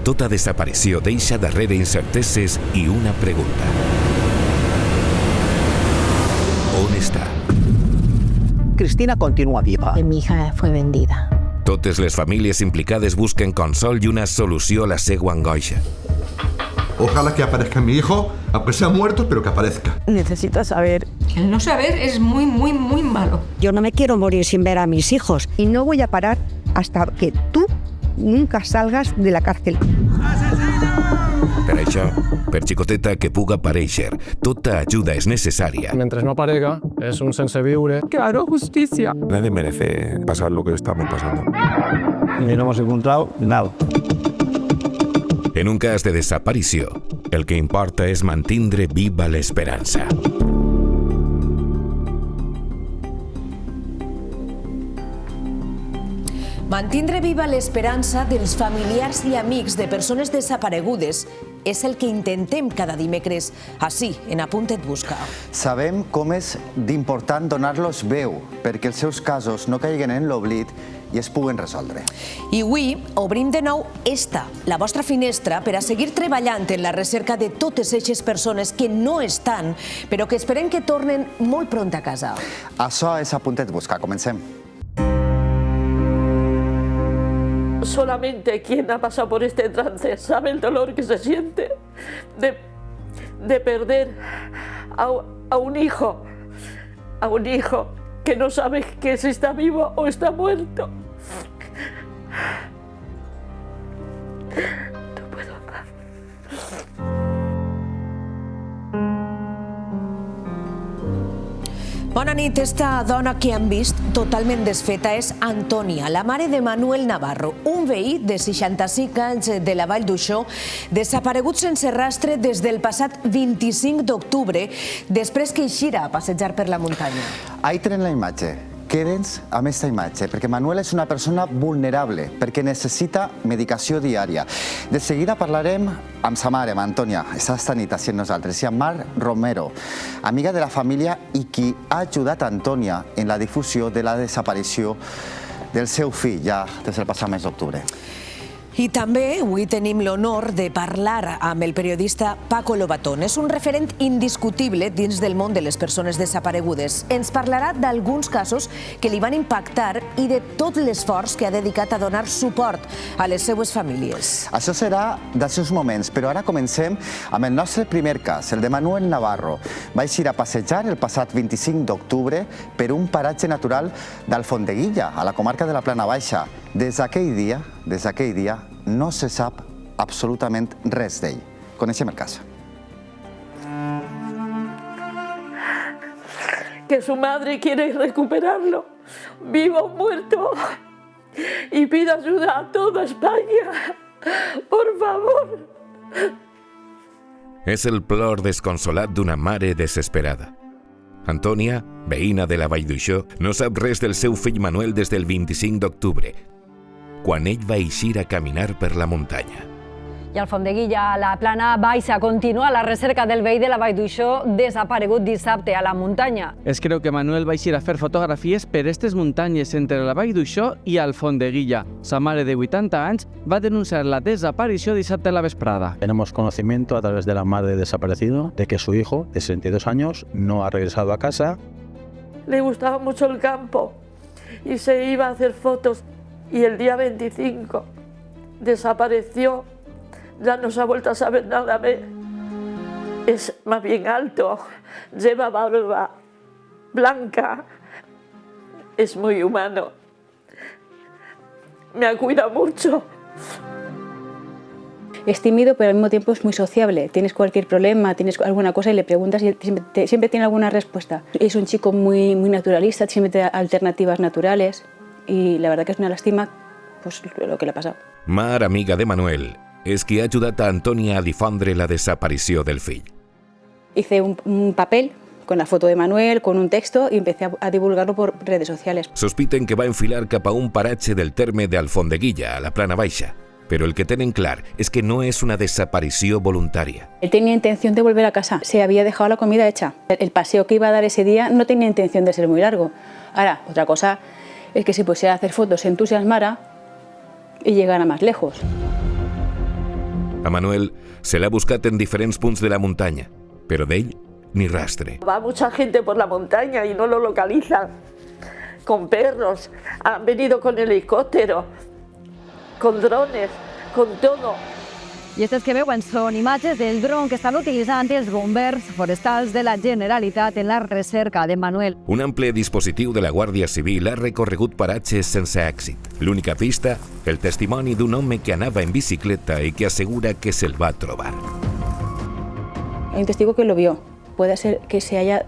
Tota desaparició deixa darrere incerteses i una pregunta. On està? Cristina continúa viva. Mi hija fue vendida. Totes les famílies implicades busquen consol i una solució a la seva angoixa. Ojalá que aparezca mi hijo, aunque sea muerto, pero que aparezca. Necesito saber. El no saber es muy, muy, muy malo. Yo no me quiero morir sin ver a mis hijos. Y no voy a parar hasta que tú nunca salgas de la cárcel. Per això, per xicoteta que puga aparèixer, tota ajuda és necessària. Mentre no aparega, es un sense viure. Claro, justicia. Nadie merece pasar lo que estamos pasando. Y no hemos encontrado nada. En un cas de desaparició, el que importa és mantindre viva l'esperança. Mantindre viva l'esperança dels familiars i amics de persones desaparegudes és el que intentem cada dimecres ací, en Apunt et busca. Sabem com és d'important donar-los veu perquè els seus casos no caiguen en l'oblit i es puguen resoldre. I avui obrim de nou esta, la vostra finestra, per a seguir treballant en la recerca de totes aquestes persones que no estan, però que esperem que tornen molt pront a casa. Això és Apunt et busca. Comencem. Solamente quien ha pasado por este trance sabe el dolor que se siente de perder a un hijo que no sabe que si está vivo o está muerto. No puedo hablar. Bona nit. Esta dona que han vist totalment desfeta és Antònia, la mare de Manuel Navarro, un veí de 65 anys de la Vall d'Uixó, desaparegut sense rastre des del passat 25 d'octubre, després que eixira a passejar per la muntanya. Ahí tenen la imatge. Queda'ns amb aquesta imatge, perquè Manuel és una persona vulnerable, perquè necessita medicació diària. De seguida parlarem amb sa mare, amb Antònia, està esta nit així amb nosaltres, i amb Mar Romero, amiga de la família i qui ha ajudat Antònia en la difusió de la desaparició del seu fill, ja des del passat mes d'octubre. I també avui tenim l'honor de parlar amb el periodista Paco Lobatón. És un referent indiscutible dins del món de les persones desaparegudes. Ens parlarà d'alguns casos que li van impactar i de tot l'esforç que ha dedicat a donar suport a les seues famílies. Això serà dels seus moments, però ara comencem amb el nostre primer cas, el de Manuel Navarro. Va eixir a passejar el passat 25 d'octubre per un paratge natural d'Alfondeguilla, a la comarca de la Plana Baixa. Des d'aquell dia, no se sap absolutament res d'ell. Coneixem el cas. Que su madre quiere recuperarlo, vivo o muerto, y pide ayuda a toda España. Por favor. És el plor desconsolat d'una mare desesperada. Antònia, veïna de la Vall d'Uixó, no sap res del seu fill Manuel des del 25 d'octubre, quan ell va eixir a caminar per la muntanya. I al Alfondeguilla, a la Plana Baixa, continua la recerca del veí de la Vall d'Uixó desaparegut dissabte a la muntanya. Es creu que Manuel va eixir a fer fotografies per aquestes muntanyes entre la Vall d'Uixó i Alfondeguilla. Sa mare de 80 anys va denunciar la desaparició dissabte a la vesprada. Tenemos conocimiento a través de la madre desaparecido de que su hijo, de 62 años, no ha regresado a casa. Le gustaba mucho el campo y se iba a hacer fotos. Y el día 25 desapareció, ya no se ha vuelto a saber nada. Es más bien alto, lleva barba blanca, es muy humano, me cuida mucho. Es tímido, pero al mismo tiempo es muy sociable. Tienes cualquier problema, tienes alguna cosa y le preguntas y siempre tiene alguna respuesta. Es un chico muy naturalista, siempre te da alternativas naturales. Y la verdad que es una lástima pues, lo que le ha pasado. Mar, amiga de Manuel, és qui ha ajudat a Antònia a difondre la desaparició del fill. Hice un papel con la foto de Manuel, con un texto y empecé a divulgarlo por redes sociales. Sospiten que va enfilar cap a un paratge del terme d'Alfondeguilla, a la Plana Baixa. Però el que tenen clar és que no és una desaparició voluntària. Él tenía intención de volver a casa, se había dejado la comida hecha. El paseo que iba a dar ese día no tenía intención de ser muy largo. Ahora, otra cosa es que se pusiera a hacer fotos, se entusiasmara y llegara más lejos. A Manuel se l'ha buscat en diferents punts de la muntanya, però d'ell ni rastre. Va mucha gente por la montaña y no lo localizan. Con perros, han venido con helicóptero, con drones, con todo. I aquestes que veuen són imatges del dron que estan utilitzant els bombers forestals de la Generalitat en la recerca de Manuel. Un ample dispositiu de la Guàrdia Civil ha recorregut paratges sense èxit. L'única pista, el testimoni d'un home que anava en bicicleta i que assegura que se'l va trobar. Hay un testigo que lo vio. Puede ser que se haya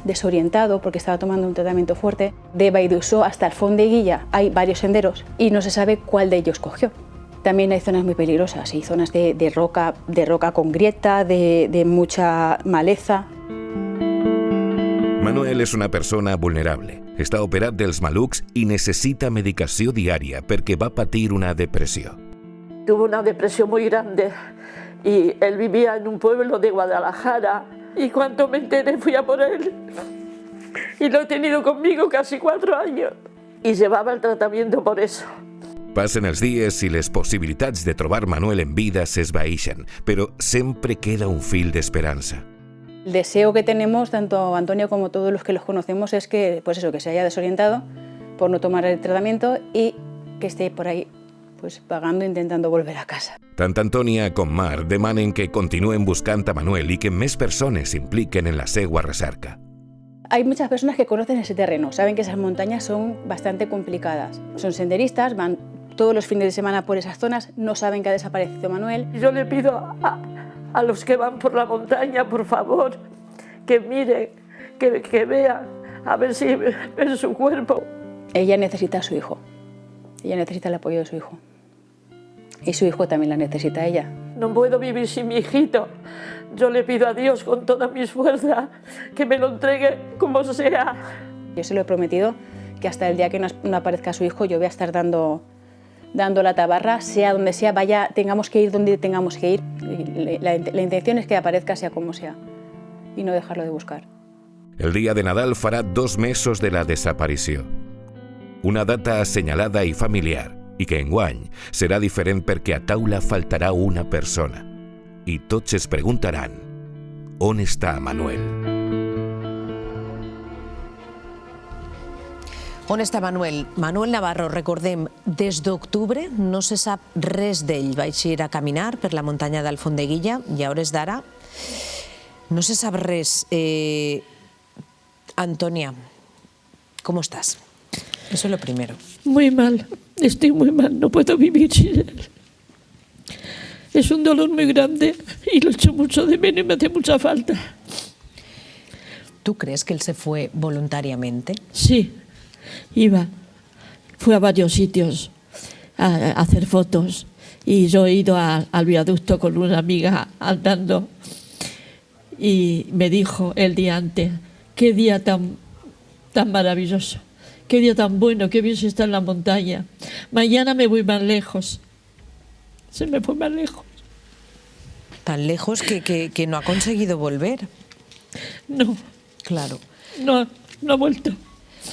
desorientado porque estaba tomando un tratamiento fuerte. De Baidusó hasta el Fondeguilla hay varios senderos y no se sabe cuál de ellos cogió. También hay zonas muy peligrosas y zonas de roca con grieta, de mucha maleza. Manuel és una persona vulnerable. Està operat dels malucs i necessita medicació diària perquè va patir una depressió. Tuvo una depresión muy grande y él vivía en un pueblo de Guadalajara y cuando me enteré fui a por él y lo he tenido conmigo casi 4 años y llevaba el tratamiento por eso. Passen els dies i les possibilitats de trobar Manuel en vida s'esvaeixen, però sempre queda un fil d'esperança. El deseo que tenemos, tanto Antonio como todos los que los conocemos, es que, pues eso, que se haya desorientado por no tomar el tratamiento y que esté por ahí pues vagando, intentando volver a casa. Tant Antònia com Mar demanen que continuen buscant a Manuel i que més persones s'impliquen en la seva recerca. Hay muchas personas que conocen ese terreno, saben que esas montañas son bastante complicadas. Son senderistas, van todos los fines de semana por esas zonas, no saben que ha desaparecido Manuel. Yo le pido a los que van por la montaña, por favor, que miren, que vean, a ver si ven su cuerpo. Ella necesita a su hijo, ella necesita el apoyo de su hijo. Y su hijo también la necesita a ella. No puedo vivir sin mi hijito. Yo le pido a Dios con todas mis fuerzas que me lo entregue como sea. Yo se lo he prometido que hasta el día que no aparezca su hijo yo voy a estar dando la tabarra, sea donde sea, vaya, tengamos que ir donde tengamos que ir. La intención es que aparezca sea como sea y no dejarlo de buscar. El dia de Nadal farà 2 mesos de la desaparició. Una data assenyalada i familiar, i que enguany serà diferent perquè a taula faltarà una persona. I tots es preguntaran, on està Manuel? On està Manuel? Manuel Navarro, recordem, des d'octubre no se sap res d'ell. Va eixir a caminar per la muntanya d'Alfondeguilla i a hores d'ara no se sap res. Antonia, ¿cómo estás? Eso es lo primero. Muy mal, estoy muy mal, no puedo vivir sin él. Es un dolor muy grande y lo echo mucho de menos y me hace mucha falta. ¿Tú crees que él se fue voluntariamente? Sí, fue a varios sitios a hacer fotos y yo he ido al viaducto con una amiga andando y me dijo el día antes, qué día tan maravilloso, qué día tan bueno, qué bien se está en la montaña. Mañana me voy más lejos. Se me fue más lejos. Tan lejos que no ha conseguido volver. No. Claro. No ha vuelto.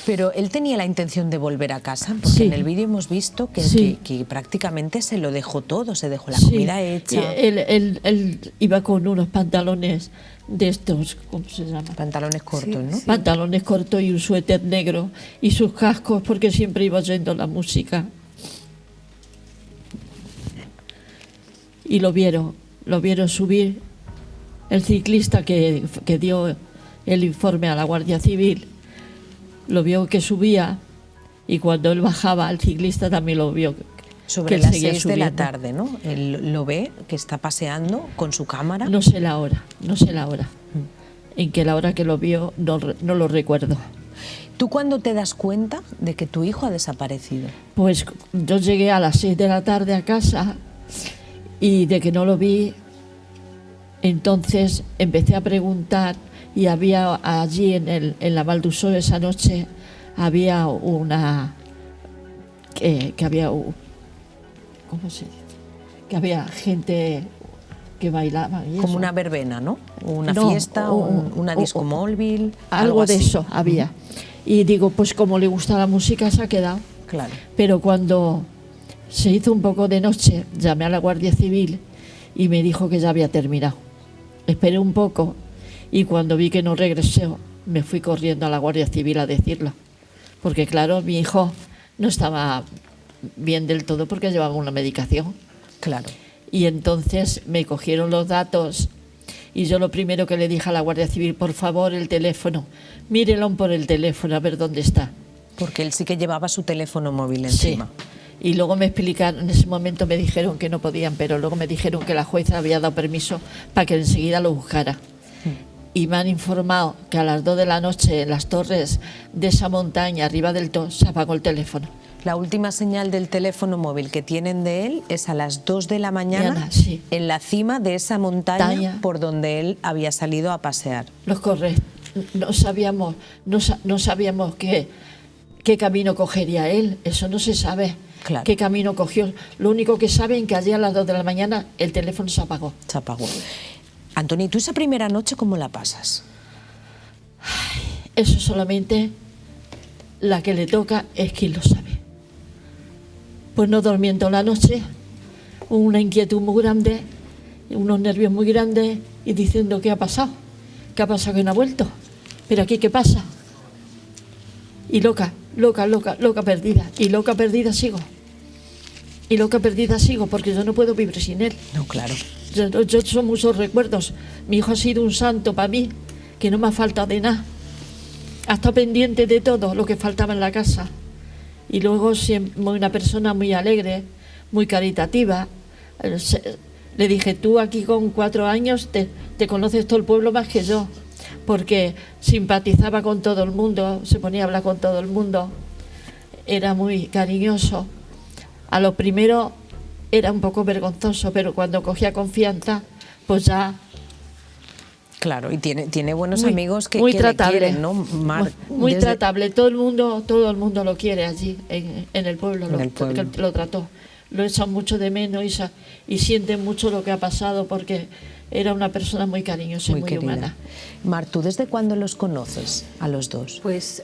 Pero él tenía la intención de volver a casa, porque sí. En el vídeo hemos visto que prácticamente se lo dejó todo, se dejó la sí. comida hecha. Él iba con unos pantalones de estos, ¿cómo se llama? Pantalones cortos, sí, ¿no? Pantalones cortos y un suéter negro y sus cascos porque siempre iba oyendo la música. Y lo vieron subir. El ciclista que dio el informe a la Guardia Civil lo vio que subía y cuando él bajaba el ciclista también lo vio. Sobre las 6 de la tarde, ¿no? Él lo ve que está paseando con su cámara. No sé la hora. En que la hora que lo vio no lo recuerdo. ¿Tú cuándo te das cuenta de que tu hijo ha desaparecido? Pues yo llegué a las 6 de la tarde a casa y de que no lo vi, entonces empecé a preguntar y había allí en la Val d'Uixó esa noche había una que había ¿cómo se dice? Que había gente que bailaba y como eso. Una verbena, ¿no? Una fiesta, una disco móvil, algo de eso había. Y digo, pues como le gusta la música se ha quedado. Claro. Pero cuando se hizo un poco de noche, llamé a la Guardia Civil y me dijo que ya había terminado. Esperé un poco y cuando vi que no regresó, me fui corriendo a la Guardia Civil a decirlo. Porque claro, mi hijo no estaba bien del todo porque llevaba una medicación. Claro. Y entonces me cogieron los datos y yo lo primero que le dije a la Guardia Civil, por favor, el teléfono, mírelo por el teléfono a ver dónde está. Porque él sí que llevaba su teléfono móvil encima. Sí. Y luego me explicaron, en ese momento me dijeron que no podían, pero luego me dijeron que la jueza había dado permiso para que enseguida lo buscara. Y me han informado que a las 2 de la noche en las torres de esa montaña, arriba del todo, se apagó el teléfono. La última señal del teléfono móvil que tienen de él es a las 2 de la mañana, sí, en la cima de esa montaña por donde él había salido a pasear. Los correctos. No sabíamos qué camino cogería él, eso no se sabe. Claro. ¿Qué camino cogió? Lo único que saben es que allí a las 2 de la mañana el teléfono se apagó. Se apagó. Antonio, ¿tú esa primera noche cómo la pasas? Eso solamente la que le toca es quien lo sabe. Pues no durmiendo la noche, una inquietud muy grande, unos nervios muy grandes y diciendo ¿qué ha pasado? ¿Qué ha pasado que no ha vuelto? ¿Pero aquí qué pasa? Y loca perdida. Y loca perdida sigo. Y loca perdida sigo porque yo no puedo vivir sin él. No, claro. Yo son muchos recuerdos. Mi hijo ha sido un santo para mí, que no me ha faltado de nada. Ha estado pendiente de todo lo que faltaba en la casa. Y luego siempre una persona muy alegre, muy caritativa. Le dije, tú aquí con 4 años te conoces todo el pueblo más que yo, porque simpatizaba con todo el mundo, se ponía a hablar con todo el mundo, era muy cariñoso. A lo primero era un poco vergonzoso, pero cuando cogía confianza, pues ya... Claro, y tiene buenos amigos que tratable, le quieren, ¿no, Mar? Muy tratable, todo el mundo lo quiere allí, en el pueblo, lo trató. Lo echan mucho de menos y sienten mucho lo que ha pasado porque era una persona muy cariñosa y muy humana. Mar, ¿tú desde cuándo los conoces a los dos? Pues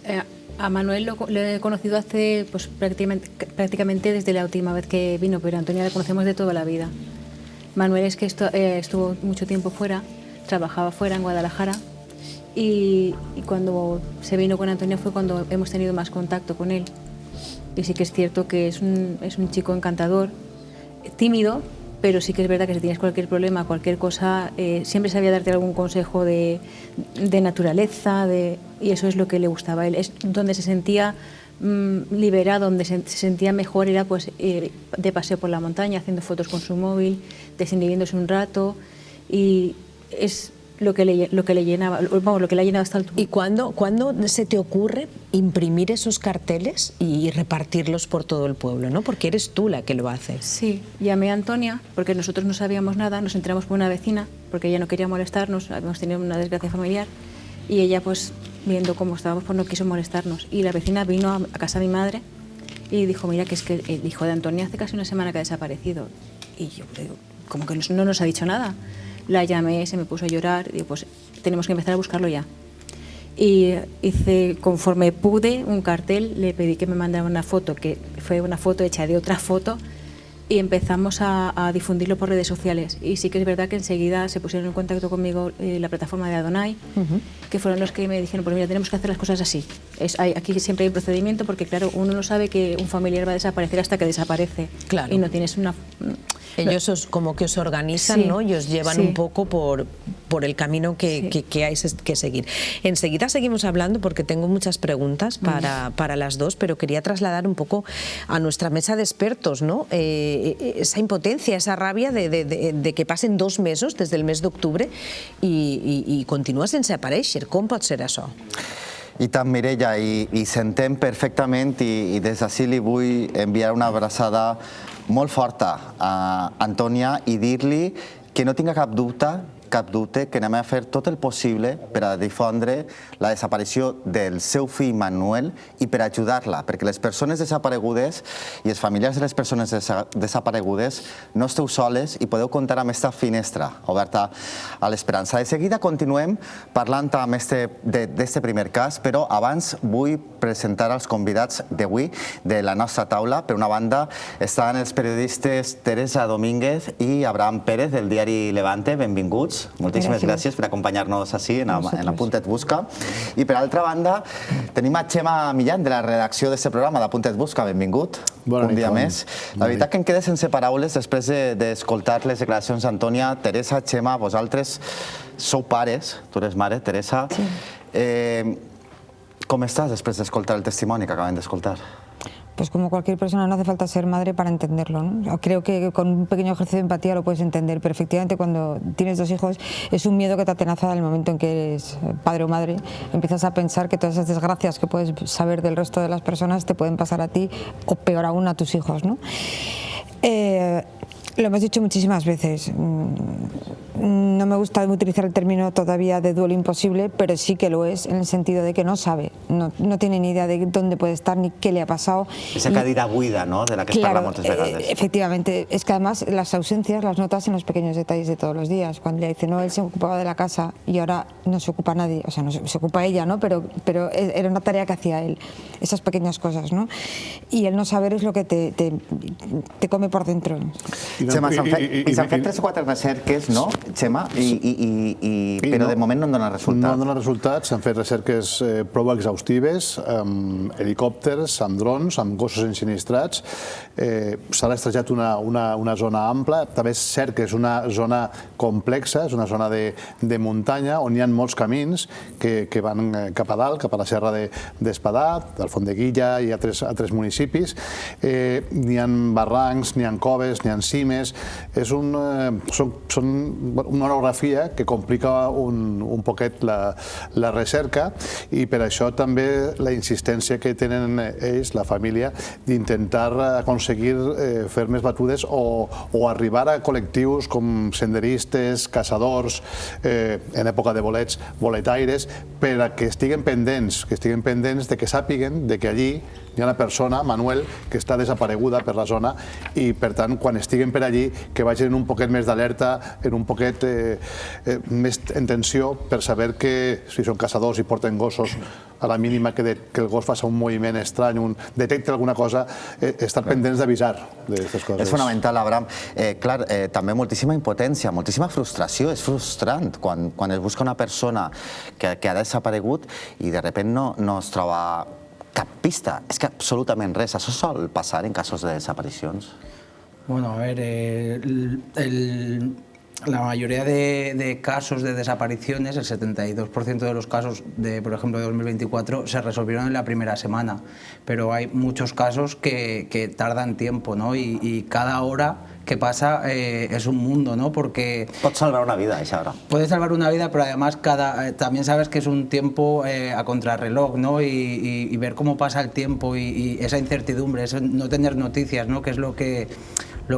a Manuel lo he conocido hace pues, prácticamente desde la última vez que vino, pero a Antonia la conocemos de toda la vida. Manuel es que estuvo mucho tiempo fuera, trabajaba fuera en Guadalajara y cuando se vino con Antonia fue cuando hemos tenido más contacto con él. Y sí que es cierto que es un chico encantador, tímido, pero sí que es verdad que si tienes cualquier problema, cualquier cosa, siempre sabía darte algún consejo de naturaleza, y eso es lo que le gustaba a él. Es donde se sentía liberado, donde se sentía mejor, era pues de paseo por la montaña, haciendo fotos con su móvil, desinhibiéndose un rato, y es lo que le llenaba, vamos, lo que le ha llenado hasta el... ¿Y cuándo se te ocurre imprimir esos carteles y repartirlos por todo el pueblo, ¿no? Porque eres tú la que lo hace. Sí, llamé a Antonia porque nosotros no sabíamos nada, nos enteramos por una vecina porque ella no quería molestarnos, habíamos tenido una desgracia familiar y ella pues viendo cómo estábamos pues no quiso molestarnos y la vecina vino a casa de mi madre y dijo, mira que es que el hijo de Antonia hace casi una semana que ha desaparecido. Y yo digo, ¿cómo que no nos ha dicho nada? La llamé, se me puso a llorar y digo, pues tenemos que empezar a buscarlo ya. Y hice, conforme pude, un cartel, le pedí que me mandara una foto, que fue una foto hecha de otra foto, y empezamos a difundirlo por redes sociales. Y sí que es verdad que enseguida se pusieron en contacto conmigo la plataforma de Adonai, que fueron los que me dijeron, pues mira, tenemos que hacer las cosas así. Aquí siempre hay un procedimiento porque, claro, uno no sabe que un familiar va a desaparecer hasta que desaparece. Claro. Y no tienes una... Ellos como que os organizan, sí, ¿no? Y os llevan un poco por el camino que hay que seguir. Enseguida seguimos hablando porque tengo muchas preguntas para las dos, pero quería trasladar un poco a nuestra mesa de expertos, ¿no? Esa impotencia, esa rabia de que pasen 2 mesos desde el mes de octubre i continua sense aparèixer. Com pot ser això? I tant, Mireia, i s'entén perfectament i des d'ací li vull enviar una abraçada molt forta a Antònia i dir-li que no tinga cap dubte cap dubte que anem a fer tot el possible per a difondre la desaparició del seu fill Manuel i per ajudar-la, perquè les persones desaparegudes i els familiars de les persones desaparegudes no esteu soles i podeu comptar amb aquesta finestra oberta a l'esperança. De seguida continuem parlant amb d'este primer cas, però abans vull presentar els convidats d'avui de la nostra taula. Per una banda estan els periodistes Teresa Domínguez i Abraham Pérez del diari Levante. Benvinguts. Moltíssimes gràcies per acompanyar-nos així en Apuntet Busca. I per altra banda tenim a Xema Millán de la redacció d'aquest programa d'Apuntet Busca. Benvingut. Un dia més. La veritat que em quedé sense paraules després d'escoltar les declaracions d'Antònia. Teresa, Xema, vosaltres sou pares, tu eres mare, Teresa. ¿Cómo estás después de escoltar el testimonio que acaban de escoltar? Pues como cualquier persona, no hace falta ser madre para entenderlo, ¿no? Creo que con un pequeño ejercicio de empatía lo puedes entender, pero efectivamente cuando tienes 2 hijos es un miedo que te atenaza en el momento en que eres padre o madre. Empiezas a pensar que todas esas desgracias que puedes saber del resto de las personas te pueden pasar a ti o peor aún a tus hijos, ¿no? Lo hemos dicho muchísimas veces. No me gusta utilizar el término todavía de duelo imposible, pero sí que lo es en el sentido de que no sabe, no tiene ni idea de dónde puede estar ni qué le ha pasado. Esa cadira buida, ¿no?, de la que claro, hablamos muchas veces. Efectivamente, es que además las ausencias las notas en los pequeños detalles de todos los días. Cuando le dice, no, él se ocupaba de la casa y ahora no se ocupa nadie, o sea, no se ocupa ella, ¿no?, pero era una tarea que hacía él, esas pequeñas cosas, ¿no? Y el no saber es lo que te come por dentro. Xema, s'han fet 3 o 4 recerques, no, Xema? Però de moment no en dona resultats. No en dona resultats, s'han fet recerques prou exhaustives, amb helicòpters, amb drons, amb gossos ensinistrats. S'ha estrejat una zona ampla. També és cert que és una zona complexa, és una zona de muntanya on hi ha molts camins que van cap a dalt, cap a la serra d'Espadà, d'Alfondeguilla i altres municipis. N'hi ha barrancs, n'hi ha coves, n'hi ha cimes. Són una orografia que complica un poquet la recerca i per això també la insistència que tenen ells, la família, d'intentar aconseguir fer més batudes o arribar a col·lectius com senderistes, caçadors, en època de bolets, boletaires, per a que estiguen pendents de que sàpiguen que allí hi ha una persona, Manuel, que està desapareguda per la zona i, per tant, quan estiguen per allí, que vagin en un poquet més d'alerta, en un poquet més en tensió per saber que si són caçadors i porten gossos, a la mínima que el gos faci un moviment estrany, detecta alguna cosa, estar pendents d'avisar d'aquestes coses. És fonamental, Abraham. Clar, també moltíssima impotència, moltíssima frustració. És frustrant quan es busca una persona que ha desaparegut i de sobte no es troba cap pista. És que absolutament res. Això sol passar en casos de desaparicions. Bueno, a ver, la mayoría de casos de desapariciones, el 72% de los casos, por ejemplo, de 2024, se resolvieron en la primera semana, pero hay muchos casos que tardan tiempo, ¿no? Y cada hora que pasa es un mundo, ¿no? Porque pot salvar una vida, esa hora. Puede salvar una vida, pero además también sabes que es un tiempo a contrarreloj, ¿no? Y ver cómo pasa el tiempo y esa incertidumbre, eso no tener noticias, ¿no? Que es lo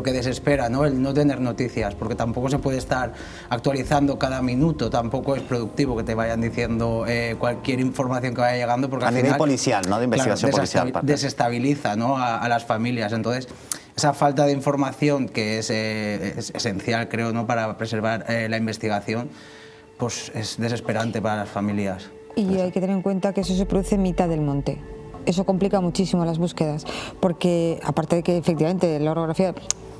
que desespera, ¿no? El no tener noticias, porque tampoco se puede estar actualizando cada minuto, tampoco es productivo que te vayan diciendo cualquier información que vaya llegando, porque a al nivel final, policial, ¿no? De investigación policial. Desestabiliza, ¿no? a las familias. Entonces, esa falta de información que es esencial, creo, ¿no? Para preservar la investigación, pues es desesperante para las familias. Y hay que tener en cuenta que eso se produce en mitad del monte. Eso complica muchísimo las búsquedas, porque aparte de que efectivamente la orografía...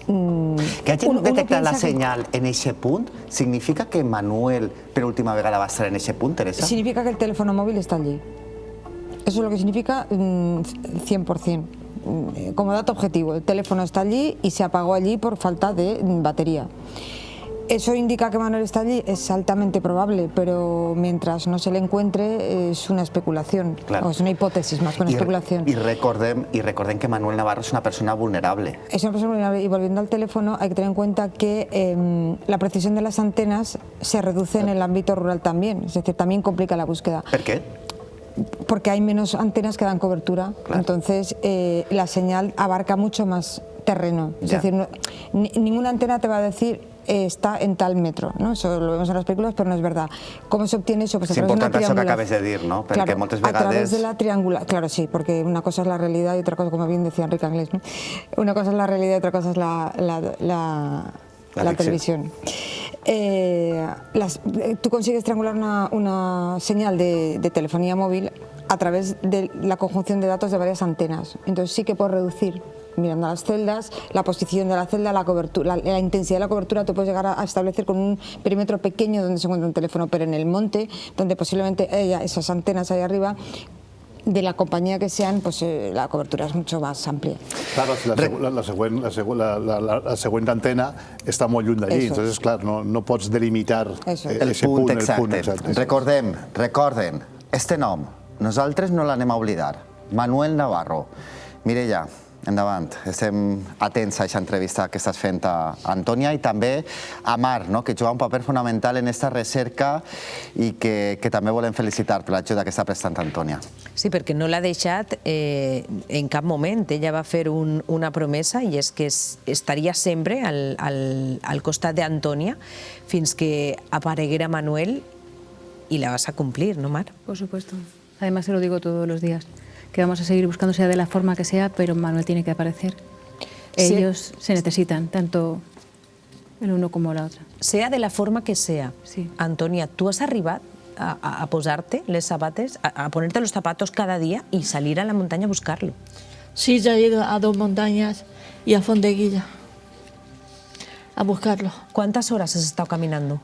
Que hagin detectat la senyal en ese punt, significa que Manuel per última vegada va estar en ese punt, Teresa? Significa que el teléfono móvil está allí. Eso es lo que significa 100%. Como dato objetivo, el teléfono está allí y se apagó allí por falta de batería. ¿Eso indica que Manuel está allí? Es altamente probable, pero mientras no se le encuentre es una especulación, o es una hipótesis más que una especulación. Y recordem que Manuel Navarro es una persona vulnerable. Es una persona vulnerable y volviendo al teléfono hay que tener en cuenta que la precisión de las antenas se reduce en el ámbito rural también, es decir, también complica la búsqueda. ¿Por qué? Porque hay menos antenas que dan cobertura, entonces la señal abarca mucho más terreno, es decir, ninguna antena te va a decir está en tal metro, no? Eso lo vemos en las películas, però no és verdad. Com s'obtiene això? Pues és important això que acabes de dir, no? Perquè claro, moltes vegades... A través de la triangulación, claro, sí, porque una cosa es la realidad y otra cosa, como bien decía Enrique Anglés, ¿no? Una cosa es la realidad y otra cosa es la televisión. Tú consigues triangular una señal de telefonía móvil a través de la conjunción de datos de varias antenas. Entonces sí que puedes reducir, mirando a las celdas, la posición de la celda, la cobertura, la intensidad de la cobertura. Tú puedes llegar a establecer con un perímetro pequeño donde se encuentra un teléfono, pero en el monte, donde posiblemente esas antenas ahí arriba, de la compañía que sean, pues la cobertura es mucho más amplia. Claro, la següent antena està molt lluny d'allí, entonces, clar, no pots delimitar el punt exacte. Recorden, este nom, nosaltres no l'anem a oblidar. Manuel Navarro. Mireia, endavant. Estem atents a aquesta entrevista que estàs fent a Antònia i també a Mar, que juga un paper fonamental en aquesta recerca i que també volem felicitar per l'ajuda que està prestant Antònia. Sí, perquè no l'ha deixat en cap moment. Ella va fer una promesa i és que estaria sempre al costat d'Antònia fins que apareguera Manuel y la vas a cumplir, ¿no, Mar? Por supuesto. Además se lo digo todos los días, que vamos a seguir buscando, sea de la forma que sea, pero Manuel tiene que aparecer. Ellos se necesitan, tanto el uno como la otra. Sea de la forma que sea. Sí. Antònia, tu has arribat a posar-te les zapates, a ponerte los zapatos cada día y salir a la montaña a buscarlo. Sí, ya he ido a 2 montañas y a Fondeguilla a buscarlo. ¿Cuántas horas has estado caminando?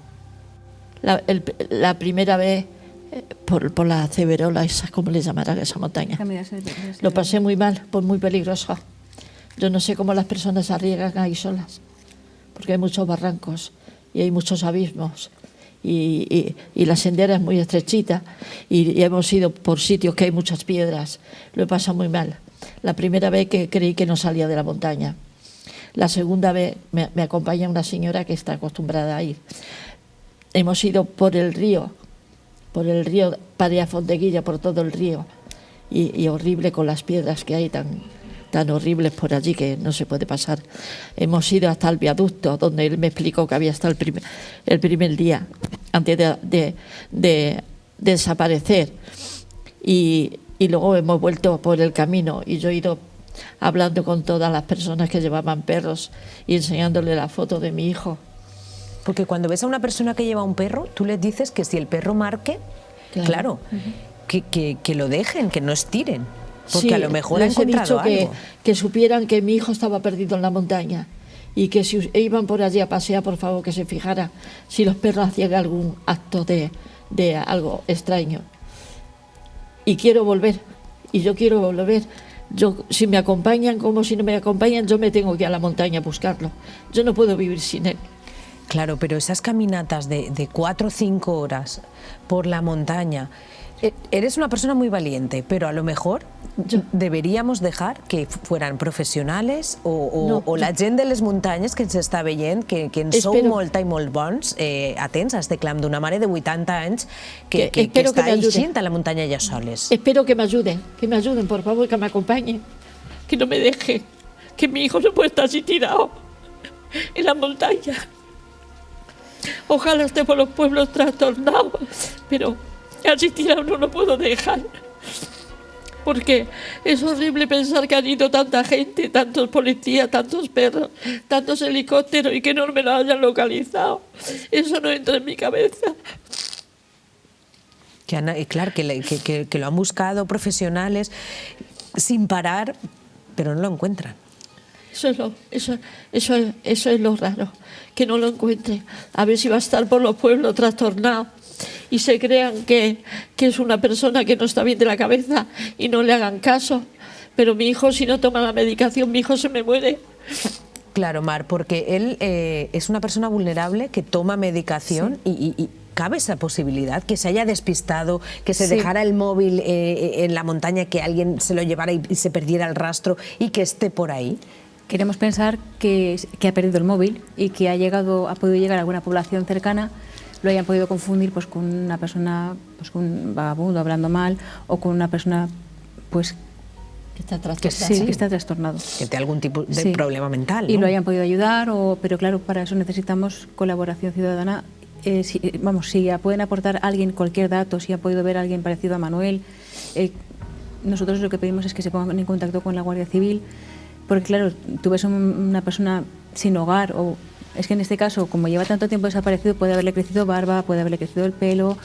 La primera vez por la Ceberola, esa, ¿cómo le llamarán esa montaña? Lo pasé muy mal, pues muy peligroso. Yo no sé cómo las personas se arriesgan ahí solas, porque hay muchos barrancos y hay muchos abismos y la sendera es muy estrechita y hemos ido por sitios que hay muchas piedras. Lo he pasado muy mal. La primera vez que creí que no salía de la montaña. La segunda vez me acompaña una señora que está acostumbrada a ir. Hemos ido por el río para ir a Fondeguilla, por todo el río, y horrible con las piedras que hay tan horribles por allí que no se puede pasar. Hemos ido hasta el viaducto, donde él me explicó que había estado el primer día, antes de desaparecer, y luego hemos vuelto por el camino, y yo he ido hablando con todas las personas que llevaban perros y enseñándole la foto de mi hijo. Porque cuando ves a una persona que lleva un perro, tú les dices que si el perro marque, claro, que lo dejen, que no estiren, porque sí, a lo mejor ha encontrado algo. Que supieran que mi hijo estaba perdido en la montaña y que si iban por allí a pasear, por favor, que se fijara si los perros hacían algún acto de algo extraño. Y quiero volver, y yo quiero volver. Si me acompañan como si no me acompañan, yo me tengo que ir a la montaña a buscarlo. Yo no puedo vivir sin él. Claro, pero esas caminatas de 4 o 5 horas por la montaña, eres una persona muy valiente, pero a lo mejor deberíamos dejar que fueran professionals o la gent de les muntanyes que ens està veient, que en sou molta i molt bons, atents a este clam d'una mare de 80 anys que està eixint a la muntanya ja soles. Espero que me ayuden, por favor, que me acompañen, que no me dejen, que mi hijo no puede estar así tirado en la montaña. Ojalá esté por los pueblos trastornados, pero así tirado no lo puedo dejar. Porque es horrible pensar que han ido tanta gente, tantos policías, tantos perros, tantos helicópteros y que no me lo hayan localizado. Eso no entra en mi cabeza. Claro, que lo han buscado profesionales sin parar, pero no lo encuentran. Eso es lo raro, que no lo encuentre. A ver si va a estar por los pueblos trastornado y se crean que es una persona que no está bien de la cabeza y no le hagan caso. Pero mi hijo, si no toma la medicación, mi hijo se me muere. Claro, Mar, porque él es una persona vulnerable que toma medicación y cabe esa posibilidad, que se haya despistado, que se dejara el móvil en la montaña, que alguien se lo llevara y se perdiera el rastro y que esté por ahí. Queremos pensar que ha perdido el móvil y que ha podido llegar a alguna población cercana, lo hayan podido confundir pues, con una persona, pues, con un vagabundo hablando mal o con una persona pues, Sí, que está trastornado. Que té algún tipus de problema mental, y ¿no? lo hayan podido ayudar, pero claro, para eso necesitamos colaboración ciudadana. Si ya pueden aportar a alguien cualquier dato, si ha podido ver a alguien parecido a Manuel, nosotros lo que pedimos es que se pongan en contacto con la Guardia Civil, porque claro, tú ves una persona sin hogar, o es que en este caso, como lleva tanto tiempo desaparecido, puede haberle crecido barba, puede haberle crecido el pelo,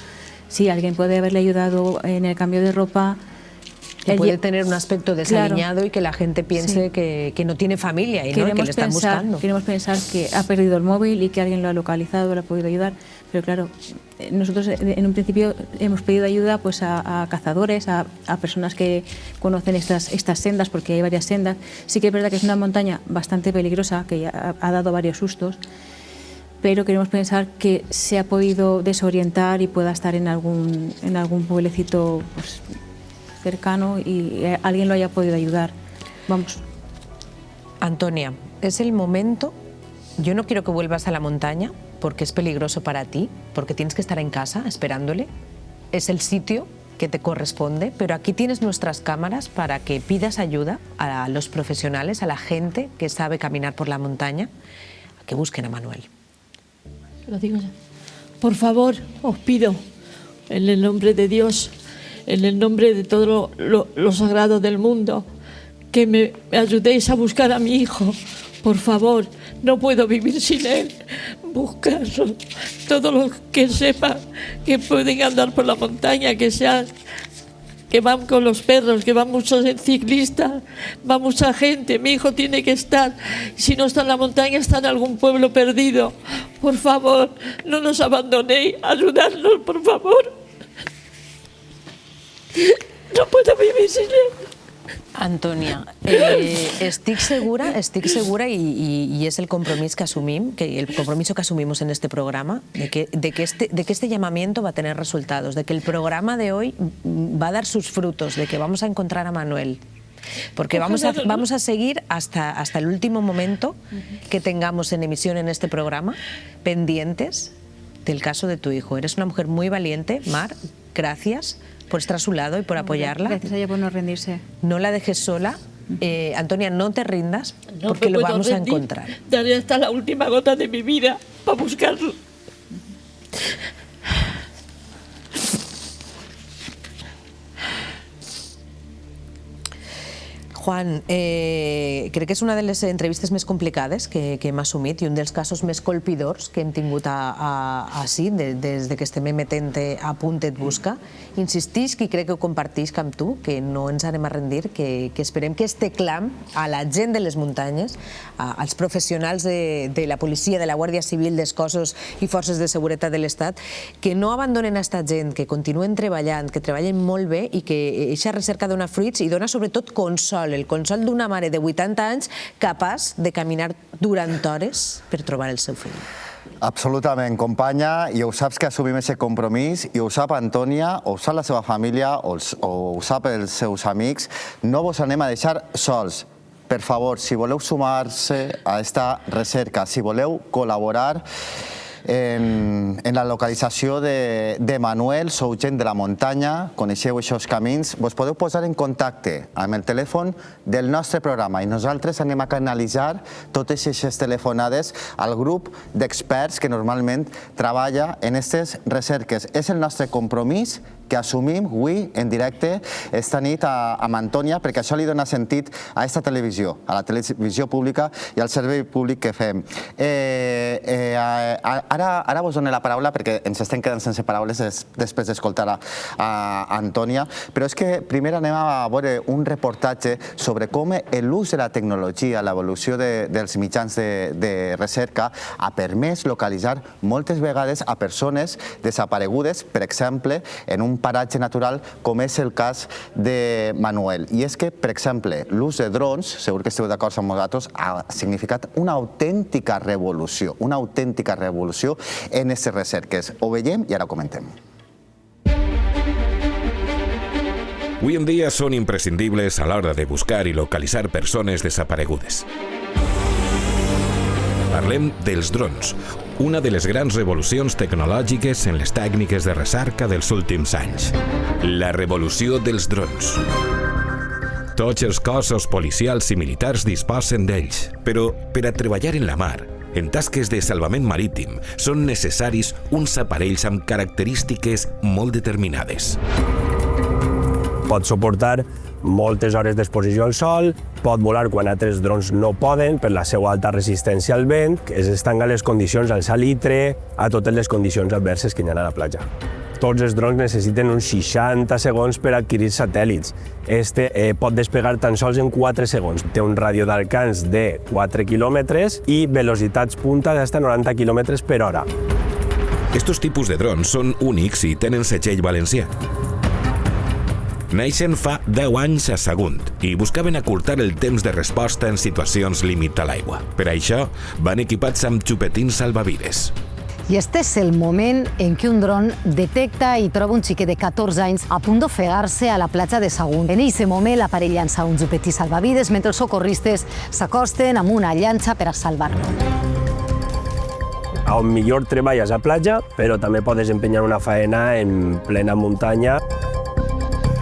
sí, alguien puede haberle ayudado en el cambio de ropa. Y puede tener un aspecto desaliñado, y que la gente piense que no tiene familia y ¿no? que le están buscando. Queremos pensar que ha perdido el móvil y que alguien lo ha localizado, lo ha podido ayudar, pero claro, nosotros en un principio hemos pedido ayuda pues a cazadores, a personas que conocen estas sendas, porque hay varias sendas. Sí que es verdad que es una montaña bastante peligrosa, que ya ha dado varios sustos, pero queremos pensar que se ha podido desorientar y pueda estar en algún pueblecito pues, cercano y alguien lo haya podido ayudar. Vamos. Antonia, es el momento. Yo no quiero que vuelvas a la montaña porque es peligroso para ti, porque tienes que estar en casa esperándole. Es el sitio que te corresponde, pero aquí tienes nuestras cámaras para que pidas ayuda a los profesionales, a la gente que sabe caminar por la montaña, a que busquen a Manuel. Lo digo ya. Por favor, os pido, en el nombre de Dios, en el nombre de todo lo sagrado del mundo, que me ayudéis a buscar a mi hijo. Por favor, no puedo vivir sin él. Buscarlo. Todos los que sepan que pueden andar por la montaña, que van con los perros, que van muchos ciclistas, va mucha gente. Mi hijo tiene que estar. Si no está en la montaña, está en algún pueblo perdido. Por favor, no nos abandonéis. Ayudadnos, por favor. No puedo vivir sin él. Antonia, estic segura y es el compromiso que asumimos en este programa de que este llamamiento va a tener resultados, de que el programa de hoy va a dar sus frutos, de que vamos a encontrar a Manuel, porque vamos a seguir hasta el último momento que tengamos en emisión en este programa, pendientes del caso de tu hijo. Eres una mujer muy valiente, Mar, gracias por estar a su lado y por apoyarla. Gracias a ella por no rendirse. No la dejes sola. Antonia, no te rindas, porque lo vamos a encontrar. Daré hasta la última gota de mi vida para buscarlo. Juan, crec que és una de les entrevistes més complicades que hem assumit i un dels casos més colpidors que hem tingut així des que estem emetent a Punt et Busca. Insistisc i crec que ho compartisc amb tu, que no ens anem a rendir, que esperem que este clam a la gent de les muntanyes, als professionals de la policia, de la Guàrdia Civil, dels cossos i forces de seguretat de l'Estat, que no abandonen a esta gent, que continuen treballant, que treballen molt bé i que aquesta recerca dona fruits i dona sobretot consol, el consol d'una mare de 80 anys capaç de caminar durant hores per trobar el seu fill. Absolutament, companya, i ho saps que assumim aquest compromís, i ho sap Antònia, ho sap la seva família, o ho sap els seus amics. No vos anem a deixar sols. Per favor, si voleu sumar-se a aquesta recerca, si voleu col·laborar en la localització de Manuel, sou gent de la muntanya, coneixeu aquests camins, vos podeu posar en contacte amb el telèfon del nostre programa i nosaltres anem a canalitzar totes aquestes telefonades al grup d'experts que normalment treballa en aquestes recerques. És el nostre compromís que assumim avui en directe esta nit amb Antònia, perquè això li dona sentit a aquesta televisió, a la televisió pública i al servei públic que fem. Ara vos dono la paraula perquè ens estem quedant sense paraules després d'escoltar a Antònia, però és que primer anem a veure un reportatge sobre com l'ús de la tecnologia, l'evolució dels mitjans de recerca ha permès localitzar moltes vegades a persones desaparegudes, per exemple, en un paratge natural com és el cas de Manuel. I és que, per exemple, l'ús de drons, segur que esteu d'acord amb nosaltres, ha significat una autèntica revolució en aquestes recerques. Ho veiem i ara ho comentem. Hoy en día son imprescindibles a la hora de buscar y localizar persones desaparegudes. Parlem dels drons, una de les grans revolucions tecnològiques en les tècniques de recerca dels últims anys. La revolució dels drons. Tots els cossos policials i militars disposen d'ells, però per a treballar en la mar, en tasques de salvament marítim, són necessaris uns aparells amb característiques molt determinades. Pot suportar moltes hores d'exposició al sol, pot volar quan altres drons no poden per la seva alta resistència al vent, que s'estanca les condicions al salitre, a totes les condicions adverses que hi ha a la platja. Tots els drons necessiten uns 60 segons per adquirir satèl·lits. Este pot despegar tan sols en 4 segons. Té un ràdio d'alcance de 4 quilòmetres i velocitats punta d'hasta 90 km per hora. Estos tipus de drons són únics i tenen setxell valencià. Neixen fa 10 anys a Sagunt i buscaven acurtar el temps de resposta en situacions límit a l'aigua. Per això, van equipats amb xupetins salvavides. I este és el moment en què un dron detecta i troba un xiquet de 14 anys a punt d'ofegar-se a la platja de Sagunt. En aquest moment, l'aparell llança un xupetí salvavides mentre els socorristes s'acosten amb una llanxa per a salvar-lo. On millor treballes a platja, però també pots desempenyar una faena en plena muntanya.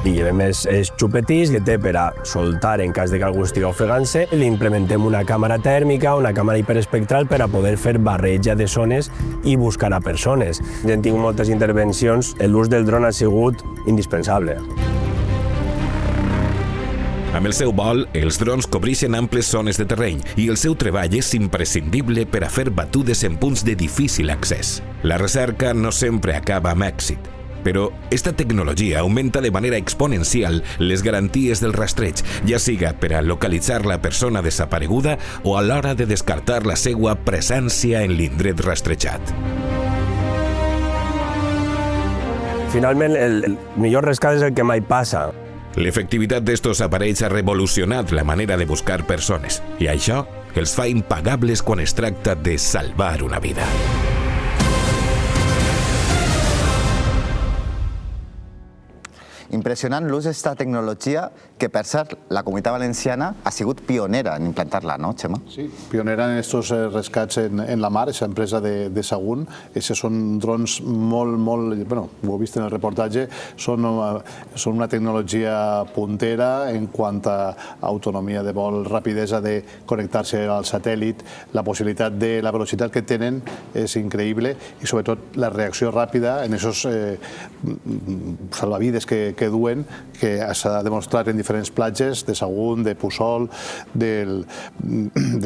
Li llevem els xupetís que té per a soltar en cas que algú estigui ofegant-se. Li implementem una càmera tèrmica, una càmera hiperespectral per a poder fer barreja de zones i buscar a persones. Ja hem tingut moltes intervencions, l'ús del dron ha sigut indispensable. Amb el seu vol, els drons cobreixen amples zones de terreny i el seu treball és imprescindible per a fer batudes en punts de difícil accés. La recerca no sempre acaba amb èxit, però esta tecnologia augmenta de manera exponencial les garanties del rastreig, ja siga per a localitzar la persona desapareguda o a l'hora de descartar la seva presència en l'indret rastrejat. Finalment, el millor rescat és el que mai passa. L'efectivitat d'estos aparells ha revolucionat la manera de buscar persones i això els fa impagables quan es tracta de salvar una vida. Impressionant l'ús d'esta tecnologia que, per cert, la Comunitat Valenciana ha sigut pionera en implantar-la, no, Xema? Sí, pionera en estos rescats en la mar, esa empresa de Sagunt. Esos són drons molt, bueno, ho heu vist en el reportatge, són una tecnologia puntera en quant a autonomia de vol, rapidesa de connectar-se al satèl·lit, la possibilitat de la velocitat que tenen és increïble i sobretot la reacció ràpida en esos salvavides que duen, que s'ha demostrat en diferents platges de Sagunt, de Puçol, de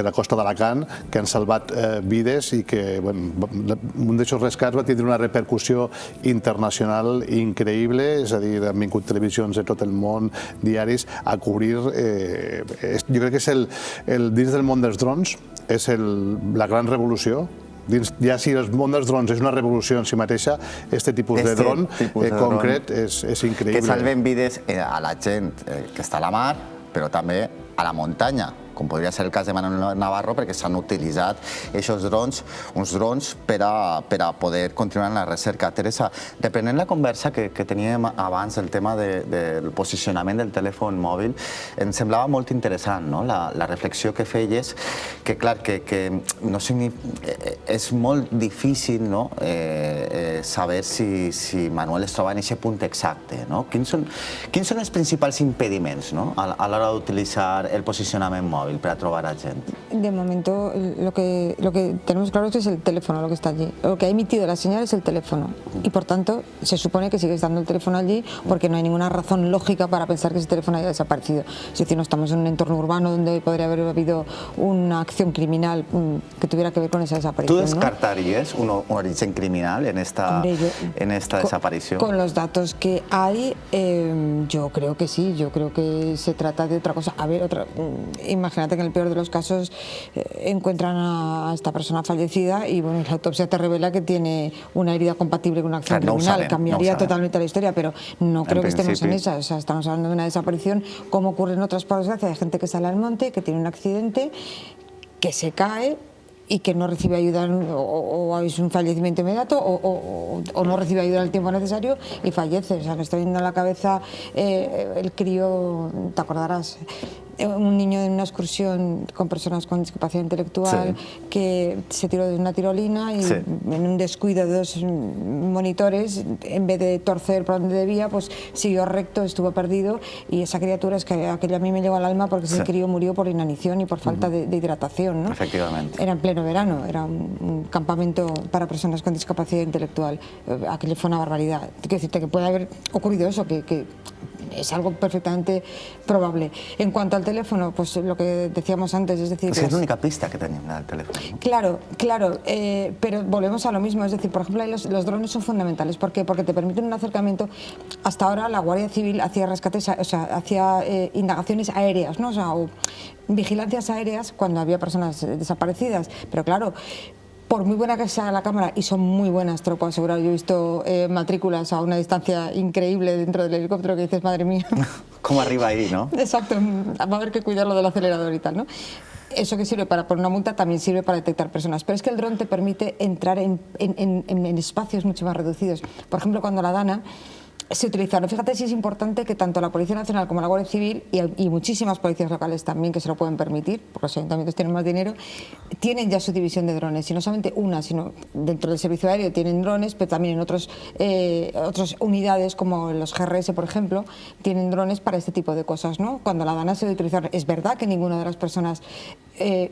la costa d'Alacant, que han salvat vides i que un d'aquests rescats va tindre una repercussió internacional increïble, és a dir, han vingut televisions de tot el món, diaris, a cobrir. Jo crec que és dins del món dels drons, és la gran revolució. Ja si el món dels drons és una revolució en si mateixa, aquest tipus de dron concret és increïble. Que salven vides a la gent que està a la mar, però també a la muntanya, com podria ser el cas de Manuel Navarro, perquè s'han utilitzat aquests drons, uns drons per a poder continuar en la recerca. Teresa, reprenent la conversa que teníem abans, el tema del posicionament del telèfon mòbil, em semblava molt interessant, no? La reflexió que feies, que clar, que és molt difícil saber si Manuel es troba en aquest punt exacte. Quins són els principals impediments a l'hora d'utilitzar el posicionament mòbil para trobar a gente? De momento, lo que tenemos claro es que es el teléfono lo que está allí. Lo que ha emitido la señal es el teléfono. Y por tanto, se supone que sigue estando el teléfono allí porque no hay ninguna razón lógica para pensar que ese teléfono haya desaparecido. Es decir, no estamos en un entorno urbano donde podría haber habido una acción criminal que tuviera que ver con esa desaparición. ¿Tú descartarías un origen criminal en esta desaparición? Con los datos que hay, yo creo que sí. Yo creo que se trata de otra cosa. A ver, imagínate que en el peor de los casos encuentran a esta persona fallecida y la autopsia te revela que tiene una herida compatible con una acción criminal. Cambiaría totalmente la historia, pero no creo que estemos en esa. O sea, estamos hablando de una desaparición, como ocurre en otras por desgracia, de gente que sale al monte, que tiene un accidente, que se cae y que no recibe ayuda o es un fallecimiento inmediato o no recibe ayuda en el tiempo necesario y fallece. O sea, me está viendo en la cabeza el crío, te acordarás, un niño en una excursión con personas con discapacidad intelectual que se tiró de una tirolina y en un descuido de dos monitores, en vez de torcer por donde debía, pues siguió recto, estuvo perdido, y esa criatura es que aquello a mí me llegó al alma porque ese crío murió por inanición y por falta de hidratación, ¿no? Efectivamente. Era en pleno verano, era un campamento para personas con discapacidad intelectual. Aquello fue una barbaridad. Quiero decirte que puede haber ocurrido eso, que es algo perfectamente probable. En cuanto al teléfono, pues lo que decíamos antes, es decir... Es la única pista que tenían del teléfono, ¿no? Claro, pero volvemos a lo mismo, es decir, por ejemplo, los drones son fundamentales. ¿Por qué? Porque te permiten un acercamiento. Hasta ahora la Guardia Civil hacía rescates, o sea, hacía indagaciones aéreas, ¿no? O vigilancias aéreas cuando había personas desaparecidas, pero claro, por muy buena que sea la cámara, y son muy buenas, te lo puedo asegurar, yo he visto matrículas a una distancia increíble dentro del helicóptero que dices, madre mía. Como arriba ahí, ¿no? Exacto, va a haber que cuidarlo del acelerador y tal, ¿no? Eso que sirve para poner una multa también sirve para detectar personas, pero es que el dron te permite entrar en espacios mucho más reducidos. Por ejemplo, cuando la Dana se utilizaron. Fíjate si es importante que tanto la Policía Nacional como la Guardia Civil y muchísimas policías locales también, que se lo pueden permitir, porque los ayuntamientos tienen más dinero, tienen ya su división de drones, y no solamente una, sino dentro del servicio aéreo tienen drones, pero también en otras unidades como los GRS, por ejemplo, tienen drones para este tipo de cosas, ¿no? Cuando la Dana se debe utilizar, es verdad que ninguna de las personas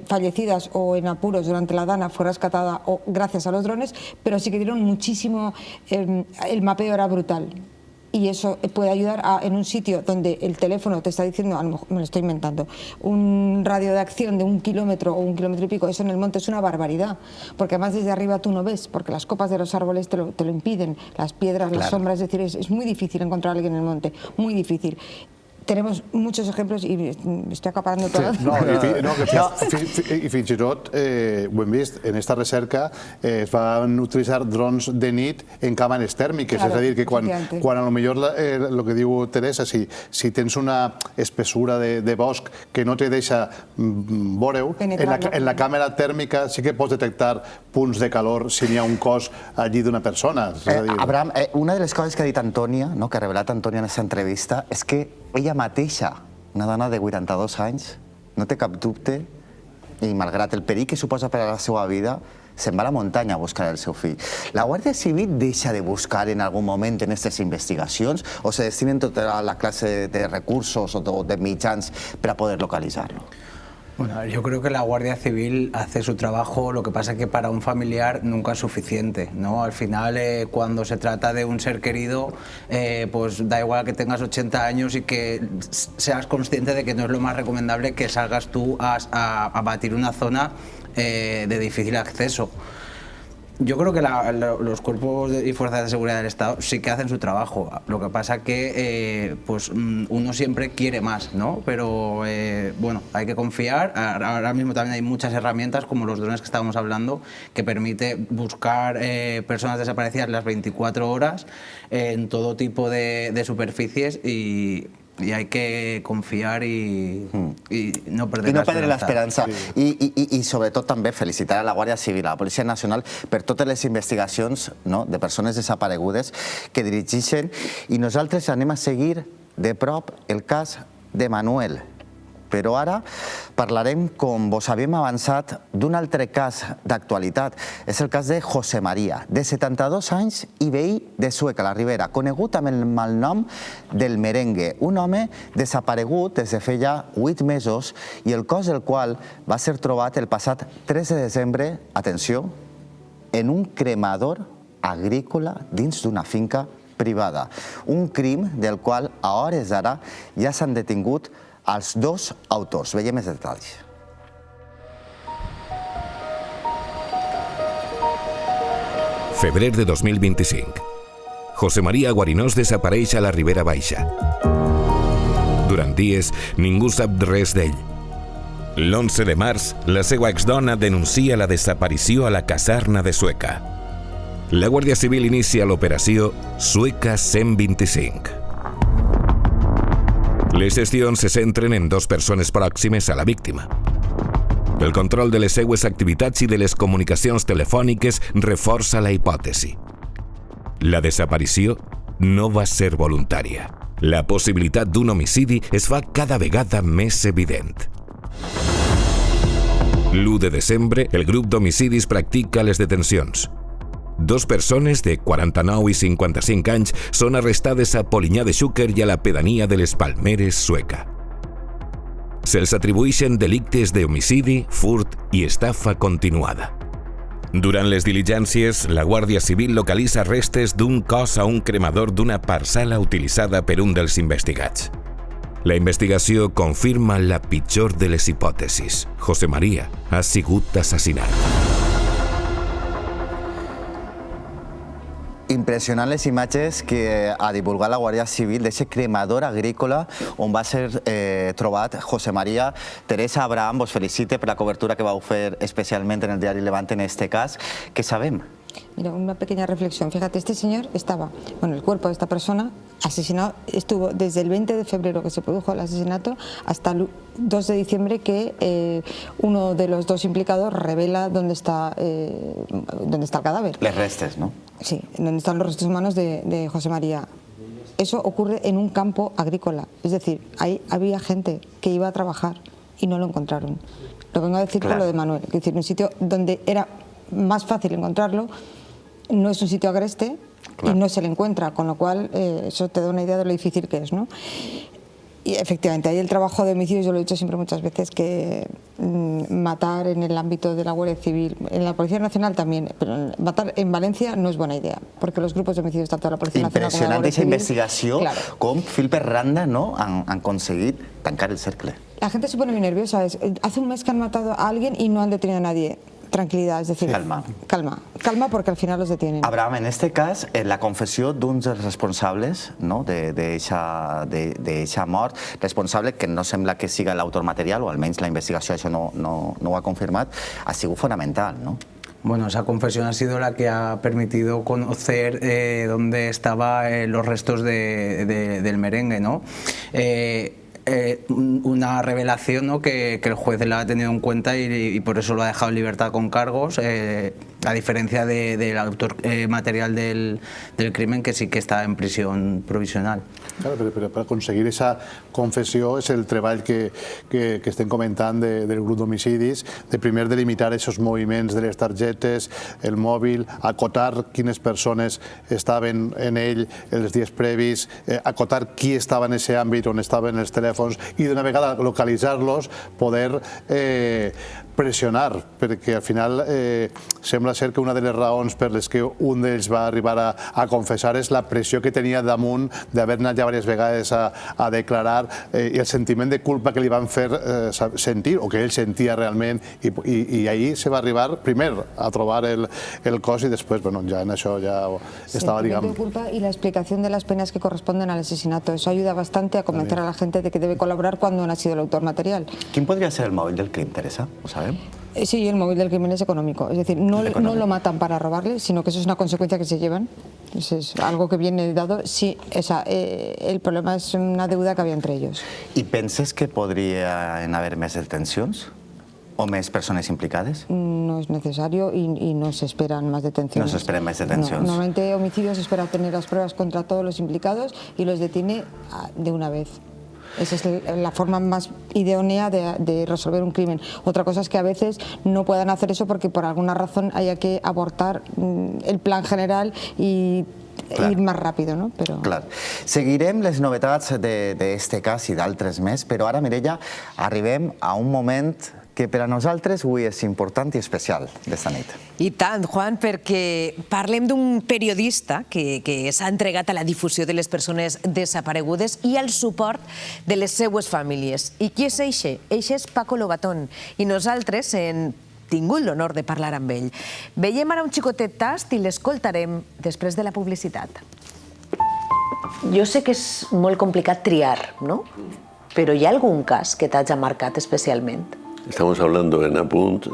fallecidas o en apuros durante la Dana fue rescatada gracias a los drones, pero sí que dieron muchísimo, el mapeo era brutal. Y eso puede ayudar en un sitio donde el teléfono te está diciendo, a lo mejor me lo estoy inventando, un radio de acción de 1 kilómetro o 1 kilómetro y pico, eso en el monte es una barbaridad, porque además desde arriba tú no ves, porque las copas de los árboles te lo impiden, las piedras, las sombras, es decir, es muy difícil encontrar a alguien en el monte, muy difícil. Tenemos muchos ejemplos i estic acaparando todas. I fins i tot, ho hem vist, en esta recerca es van utilitzar drons de nit en càmeres tèrmiques, és a dir, que quan a lo millor el que diu Teresa, si tens una espessura de bosc que no te deixa veure-ho, en la càmera tèrmica sí que pots detectar punts de calor si n'hi ha un cos allí d'una persona. Abraham, una de les coses que ha dit Antònia, que ha revelat Antònia en aquesta entrevista, és que ella mateixa, una dona de 82 anys, no té cap dubte, i malgrat el perill que suposa per a la seva vida, se'n va a la muntanya a buscar el seu fill. La Guàrdia Civil deixa de buscar en algun moment en aquestes investigacions o se destinen tota la classe de recursos o de mitjans per a poder localitzar-lo? Bueno, yo creo que la Guardia Civil hace su trabajo, lo que pasa es que para un familiar nunca es suficiente, ¿no? Al final, cuando se trata de un ser querido, pues da igual que tengas 80 años y que seas consciente de que no es lo más recomendable que salgas tú a batir una zona de difícil acceso. Yo creo que los cuerpos y fuerzas de seguridad del Estado sí que hacen su trabajo. Lo que pasa que pues uno siempre quiere más, ¿no? Pero bueno, hay que confiar. Ahora mismo también hay muchas herramientas, como los drones que estábamos hablando, que permite buscar personas desaparecidas las 24 horas en todo tipo de superficies y hay que confiar i no perdre l'esperança. I sobretot també felicitar a la Guàrdia Civil, a la Policia Nacional, per totes les investigacions de persones desaparegudes que dirigeixen, i nosaltres anem a seguir de prop el cas de Manuel. Però ara parlarem, com vos havíem avançat, d'un altre cas d'actualitat. És el cas de José María, de 72 anys i veí de Sueca, la Ribera, conegut amb el malnom del merengue, un home desaparegut des de feia 8 mesos i el cos del qual va ser trobat el passat 3 de desembre, atenció, en un cremador agrícola dins d'una finca privada. Un crim del qual a hores d'ara ja s'han detingut als dos autors. Veiem més detalls. Febrer de 2025. José María Guarinós desapareix a la Ribera Baixa. Durant dies, ningú sap res d'ell. L'11 de març, la seva exdona denuncia la desaparició a la caserna de Sueca. La Guàrdia Civil inicia l'operació Sueca 125. Les gestions se centren en 2 persones pròximes a la víctima. El control de les seues activitats i de les comunicacions telefòniques reforça la hipòtesi. La desaparició no va ser voluntària. La possibilitat d'un homicidi es fa cada vegada més evident. L'1 de desembre, el grup d'homicidis practica les detencions. 2 persones de 49 i 55 anys són arrestades a Polinyà de Xúquer i a la pedania de les Palmeres, Sueca. Se'ls atribueixen delictes d'homicidi, furt i estafa continuada. Durant les diligències, la Guàrdia Civil localitza restes d'un cos a un cremador d'una parcel·la utilitzada per un dels investigats. La investigació confirma la pitjor de les hipòtesis. José María ha sigut assassinat. Impressionant les imatges que ha divulgat la Guàrdia Civil d'aquest cremador agrícola on va ser trobat José María. Teresa Abraham vos felicite per la cobertura que vau fer especialment en el diari Levante en este cas. ¿Qué sabem? Mira, una pequeña reflexión. Fíjate, este señor estaba, bueno, el cuerpo de esta persona asesinado estuvo desde el 20 de febrero que se produjo el asesinato hasta el 2 de diciembre que uno de los 2 implicados revela dónde está el cadáver. Les restes, ¿no? Sí, donde están los restos humanos de José María. Eso ocurre en un campo agrícola, es decir, ahí había gente que iba a trabajar y no lo encontraron. Lo vengo a decir por lo de Manuel, es decir, un sitio donde era más fácil encontrarlo, no es un sitio agreste y no se le encuentra, con lo cual eso te da una idea de lo difícil que es, ¿no? Y efectivamente, hay el trabajo de homicidios, yo lo he dicho siempre muchas veces, que matar en el ámbito de la Guardia Civil, en la Policía Nacional también, pero matar en Valencia no es buena idea, porque los grupos de homicidios, tanto de la Policía Nacional como de la Guardia Civil... Impressionant aquesta investigació, com fil per randa han conseguit tancar el cercle. La gente se pone muy nerviosa. Hace un mes que han matado a alguien y no han detenido a nadie. Tranquilidad, es decir, calma porque al final los detienen. Abraham, en este cas, la confessió d'un dels responsables d'eixa mort, responsable que no sembla que siga l'autor material, o almenys la investigació això no ho ha confirmat, ha sigut fonamental, ¿no? Bueno, esa confesión ha sido la que ha permitido conocer dónde estaban los restos del merengue, ¿no? Una revelación, ¿no?, que el juez la ha tenido en cuenta y por eso lo ha dejado en libertad con cargos, a diferencia del autor material del crimen, que sí que está en prisión provisional. Claro, però per aconseguir aquesta confessió és el treball que estem comentant del grup d'homicidis, de primer delimitar aquests moviments de les targetes, el mòbil, acotar quines persones estaven en ell els dies previs, acotar qui estava en aquest àmbit on estaven els telèfons i d'una vegada localitzar-los, poder pressionar, perquè al final sembla ser que una de les raons per les que un d'ells va arribar a confessar és la pressió que tenia damunt d'haver anat ja diverses vegades a declarar i el sentiment de culpa que li van fer sentir, o que ell sentia realment, i ahir se va arribar primer a trobar el cos i després, bueno, ja en això ja estava, diguem... culpa y la explicación de las penas que corresponden al asesinato. Eso ayuda bastante a convencer a la gente de que debe colaborar cuando no ha sido el autor material. ¿Quién podría ser el móvil del crimen, Teresa? ¿Lo sabemos? Sí, el móvil del crimen es económico. Es decir, no lo matan para robarle, sino que eso es una consecuencia que se llevan. Es algo que viene dado. Sí, el problema es una deuda que había entre ellos. ¿Y penses que podrien haver més detencions? ¿O más personas implicadas? No es necesario y no se esperan más detenciones. No se esperan más detenciones. No, normalmente homicidios espera obtener las pruebas contra todos los implicados y los detiene de una vez. Esa es la forma más idónea de resolver un crimen. Otra cosa es que a veces no puedan hacer eso porque por alguna razón haya que abortar el plan general y ir más ràpid, no? Però... Clar. Seguirem les novetats d'aquest cas i d'altres més, però ara, Mireia, arribem a un moment que per a nosaltres avui és important i especial d'esta nit. I tant, Juan, perquè parlem d'un periodista que s'ha entregat a la difusió de les persones desaparegudes i al suport de les seues famílies. I qui és eixe? Eixe és Paco Lobatón. I nosaltres hem tingut l'honor de parlar amb ell. Veiem ara un xicotet tast i l'escoltarem després de la publicitat. Jo sé que és molt complicat triar, no? Però hi ha algun cas que t'hagi marcat especialment? Estamos hablando en Apunt,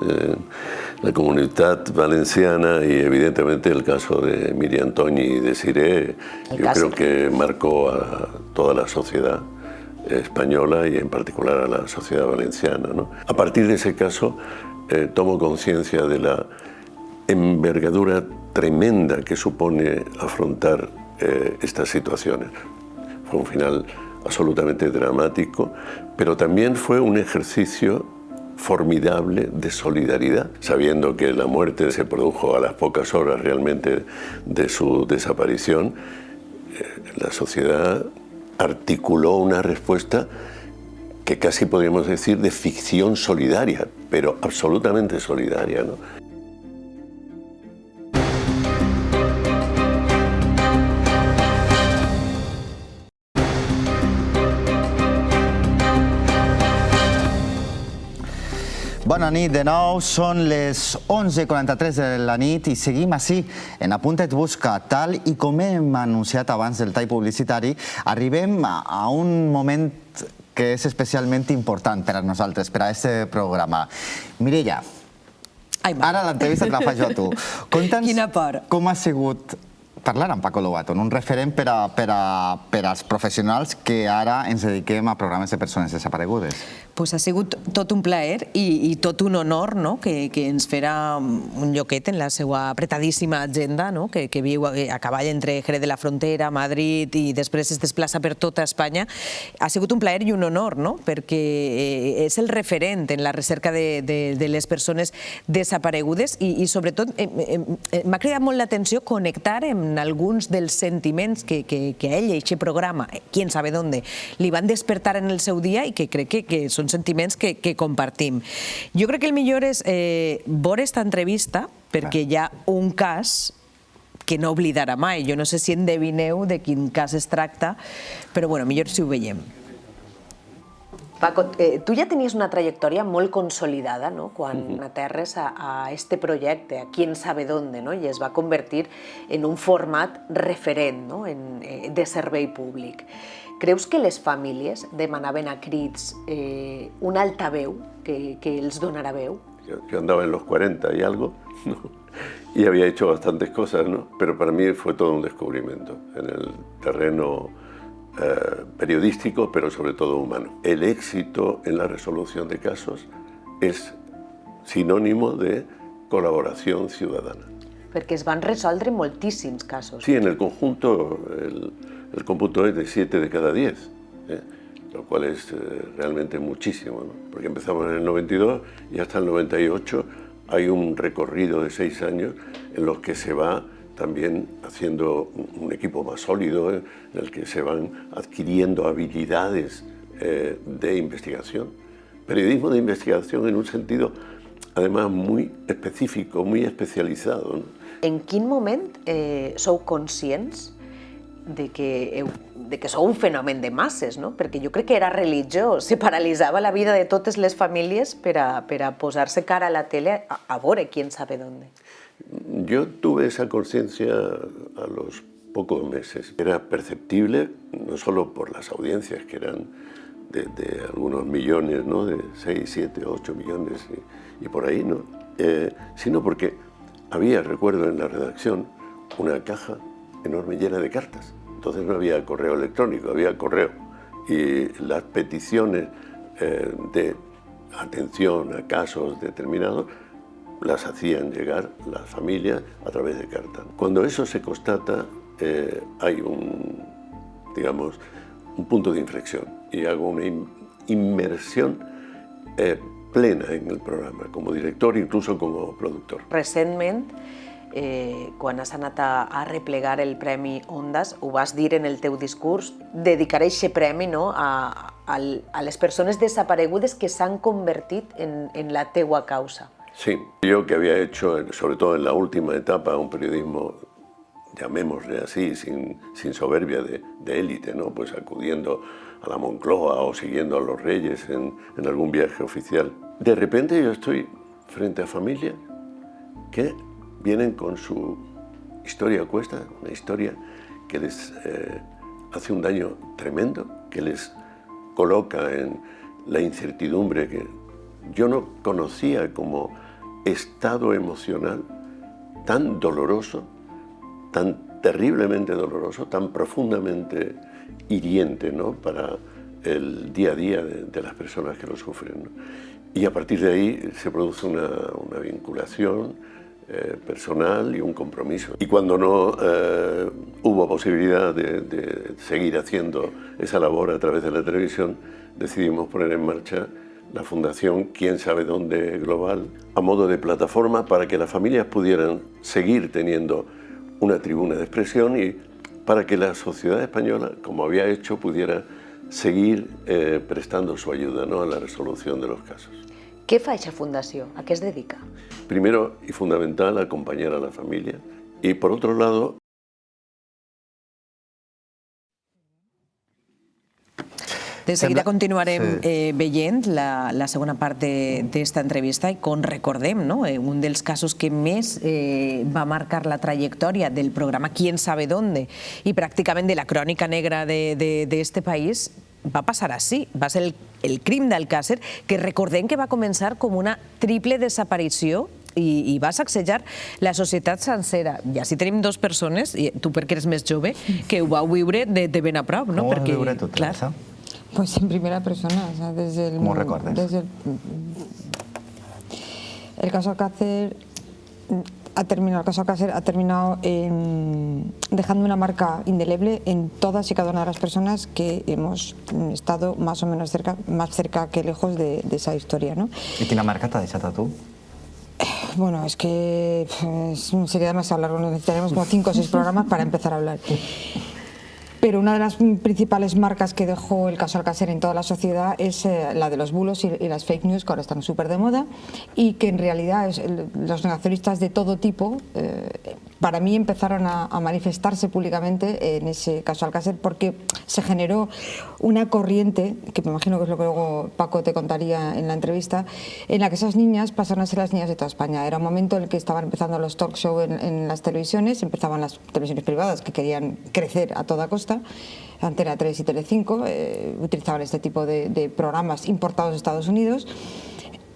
la comunidad valenciana y evidentemente el caso de Miriam Toñi y de Siré, yo creo que marcó a toda la sociedad española y en particular a la sociedad valenciana, ¿no? A partir de ese caso tomo conciencia de la envergadura tremenda que supone afrontar estas situaciones. fue un final absolutamente dramático, pero también fue un ejercicio formidable de solidaridad, sabiendo que la muerte se produjo a las pocas horas realmente de su desaparición. La sociedad articuló una respuesta que casi podríamos decir de ficción solidaria, pero absolutamente solidaria, ¿no? Bona nit de nou, són les 11:43 de la nit i seguim així en Apunta't Busca. Tal i com hem anunciat abans del tall publicitari, arribem a un moment que és especialment important per a nosaltres, per a aquest programa. Mireia, ara l'entrevista te la faig jo a tu. Conta'ns com ha sigut parlar amb Paco Lobato, un referent per als professionals que ara ens dediquem a programes de persones desaparegudes. Ha sigut tot un plaer i tot un honor que ens farà un lloquet en la seva apretadíssima agenda, que viu a cavall entre Jerez de la Frontera, Madrid i després es desplaça per tota Espanya. Ha sigut un plaer i un honor, perquè és el referent en la recerca de les persones desaparegudes i sobretot m'ha cridat molt l'atenció connectar amb alguns dels sentiments que a ell, aquest programa, Quién sabe dónde, li van despertar en el seu dia i que crec que són sentiments que compartim. Jo crec que el millor és veure aquesta entrevista perquè hi ha un cas que no oblidarà mai. Jo no sé si endevineu de quin cas es tracta, però millor si ho veiem. Paco, tu ja tenies una trajectòria molt consolidada quan aterres a este projecte, a Quién sabe dónde, i es va convertir en un format referent de servei públic. Creus que les famílies demanaven a crits un altaveu que els donara veu? Yo andaba en los 40 y algo, ¿no? Y había hecho bastantes cosas, ¿no? Pero para mí fue todo un descubrimiento en el terreno periodístico, pero sobre todo humano. El éxito en la resolución de casos es sinónimo de colaboración ciudadana. Perquè es van resoldre moltíssims casos. Sí, en el conjunto el cómputo es de 7 de cada 10, lo cual es realmente muchísimo, ¿no? Porque empezamos en el 92 y hasta el 98 hay un recorrido de 6 años en los que se va también haciendo un equipo más sólido, en el que se van adquiriendo habilidades de investigación. Periodismo de investigación en un sentido, además, muy específico, muy especializado, ¿no? En quin moment sou conscients de que sou un fenomen de masses, no? Perquè jo crec que era religió, se paralitzava la vida de totes les famílies per a posar-se cara a la tele a veure Quién sabe dónde. Yo tuve esa conciencia a los pocos meses. Era perceptible, no solo por las audiencias, que eran de algunos millones, ¿no? De 6, 7, 8 millones y por ahí, ¿no? Sino porque había, recuerdo en la redacción, una caja enorme llena de cartas. Entonces no había correo electrónico, había correo. Y las peticiones de atención a casos determinados las hacían llegar las familias a través de cartas. Cuando eso se constata, hay un punto de inflexión y hago una inmersión plena en el programa, como director, incluso como productor. Recentment, quan has anat a replegar el Premi Ondas, ho vas dir en el teu discurs, dedicaré aquest premi a les persones desaparegudes que s'han convertit en la teua causa. Sí, yo que había hecho, sobre todo en la última etapa, un periodismo, llamémosle así, sin soberbia de élite, ¿no? Pues acudiendo a la Moncloa o siguiendo a los reyes en algún viaje oficial. De repente yo estoy frente a familias que vienen con su historia a cuesta, una historia que les hace un daño tremendo, que les coloca en la incertidumbre que yo no conocía como estado emocional tan doloroso, tan terriblemente doloroso, tan profundamente hiriente, ¿no? Para el día a día de las personas que lo sufren, ¿no? Y a partir de ahí se produce una vinculación personal y un compromiso. Y cuando no hubo posibilidad de seguir haciendo esa labor a través de la televisión, decidimos poner en marcha la Fundación Quién sabe dónde Global a modo de plataforma para que las familias pudieran seguir teniendo una tribuna de expresión y para que la sociedad española, como había hecho, pudiera seguir prestando su ayuda, ¿no?, a la resolución de los casos. Què fa aquesta fundació? A què es dedica? Primero y fundamental, acompañar a la familia y por otro lado... De seguida continuarem veient la segona part d'esta entrevista i com recordem, un dels casos que més va marcar la trajectòria del programa Quién sabe dónde i pràcticament de la crònica negra d'este país va passar així. Va ser el crim d'Alcàsser, que recordem que va començar com una triple desaparició i va sacsejar la societat sencera. I així tenim dues persones, i tu perquè eres més jove, que ho vau viure de ben a prop. Com ho vas viure tu, Teresa? Pues en primera persona, o sea, desde el... ¿Cómo recuerdas? El caso Alcácer ha terminado dejando una marca indeleble en todas y cada una de las personas que hemos estado más o menos cerca, más cerca que lejos de esa historia, ¿no? ¿Y quina marca t'ha deixat a tu? Bueno, es que sería demasiado largo, necesitaríamos como 5 o 6 programas para empezar a hablar. Pero una de las principales marcas que dejó el caso Alcácer en toda la sociedad es la de los bulos y las fake news, que ahora están súper de moda, y que en realidad los negacionistas de todo tipo, para mí empezaron a manifestarse públicamente en ese caso Alcácer, porque se generó una corriente, que me imagino que es lo que luego Paco te contaría en la entrevista, en la que esas niñas pasaron a ser las niñas de toda España. Era un momento en el que estaban empezando los talk show en las televisiones, empezaban las televisiones privadas que querían crecer a toda costa, Antena 3 y Telecinco, utilizaban este tipo de programas importados de Estados Unidos.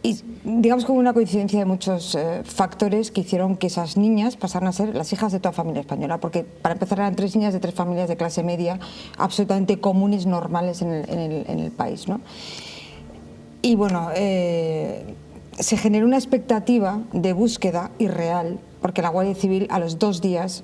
Y digamos que hubo una coincidencia de muchos factores que hicieron que esas niñas pasaran a ser las hijas de toda familia española, porque para empezar eran 3 niñas de 3 familias de clase media absolutamente comunes, normales en el país, ¿no? Y bueno, se generó una expectativa de búsqueda irreal, porque la Guardia Civil a los 2 días,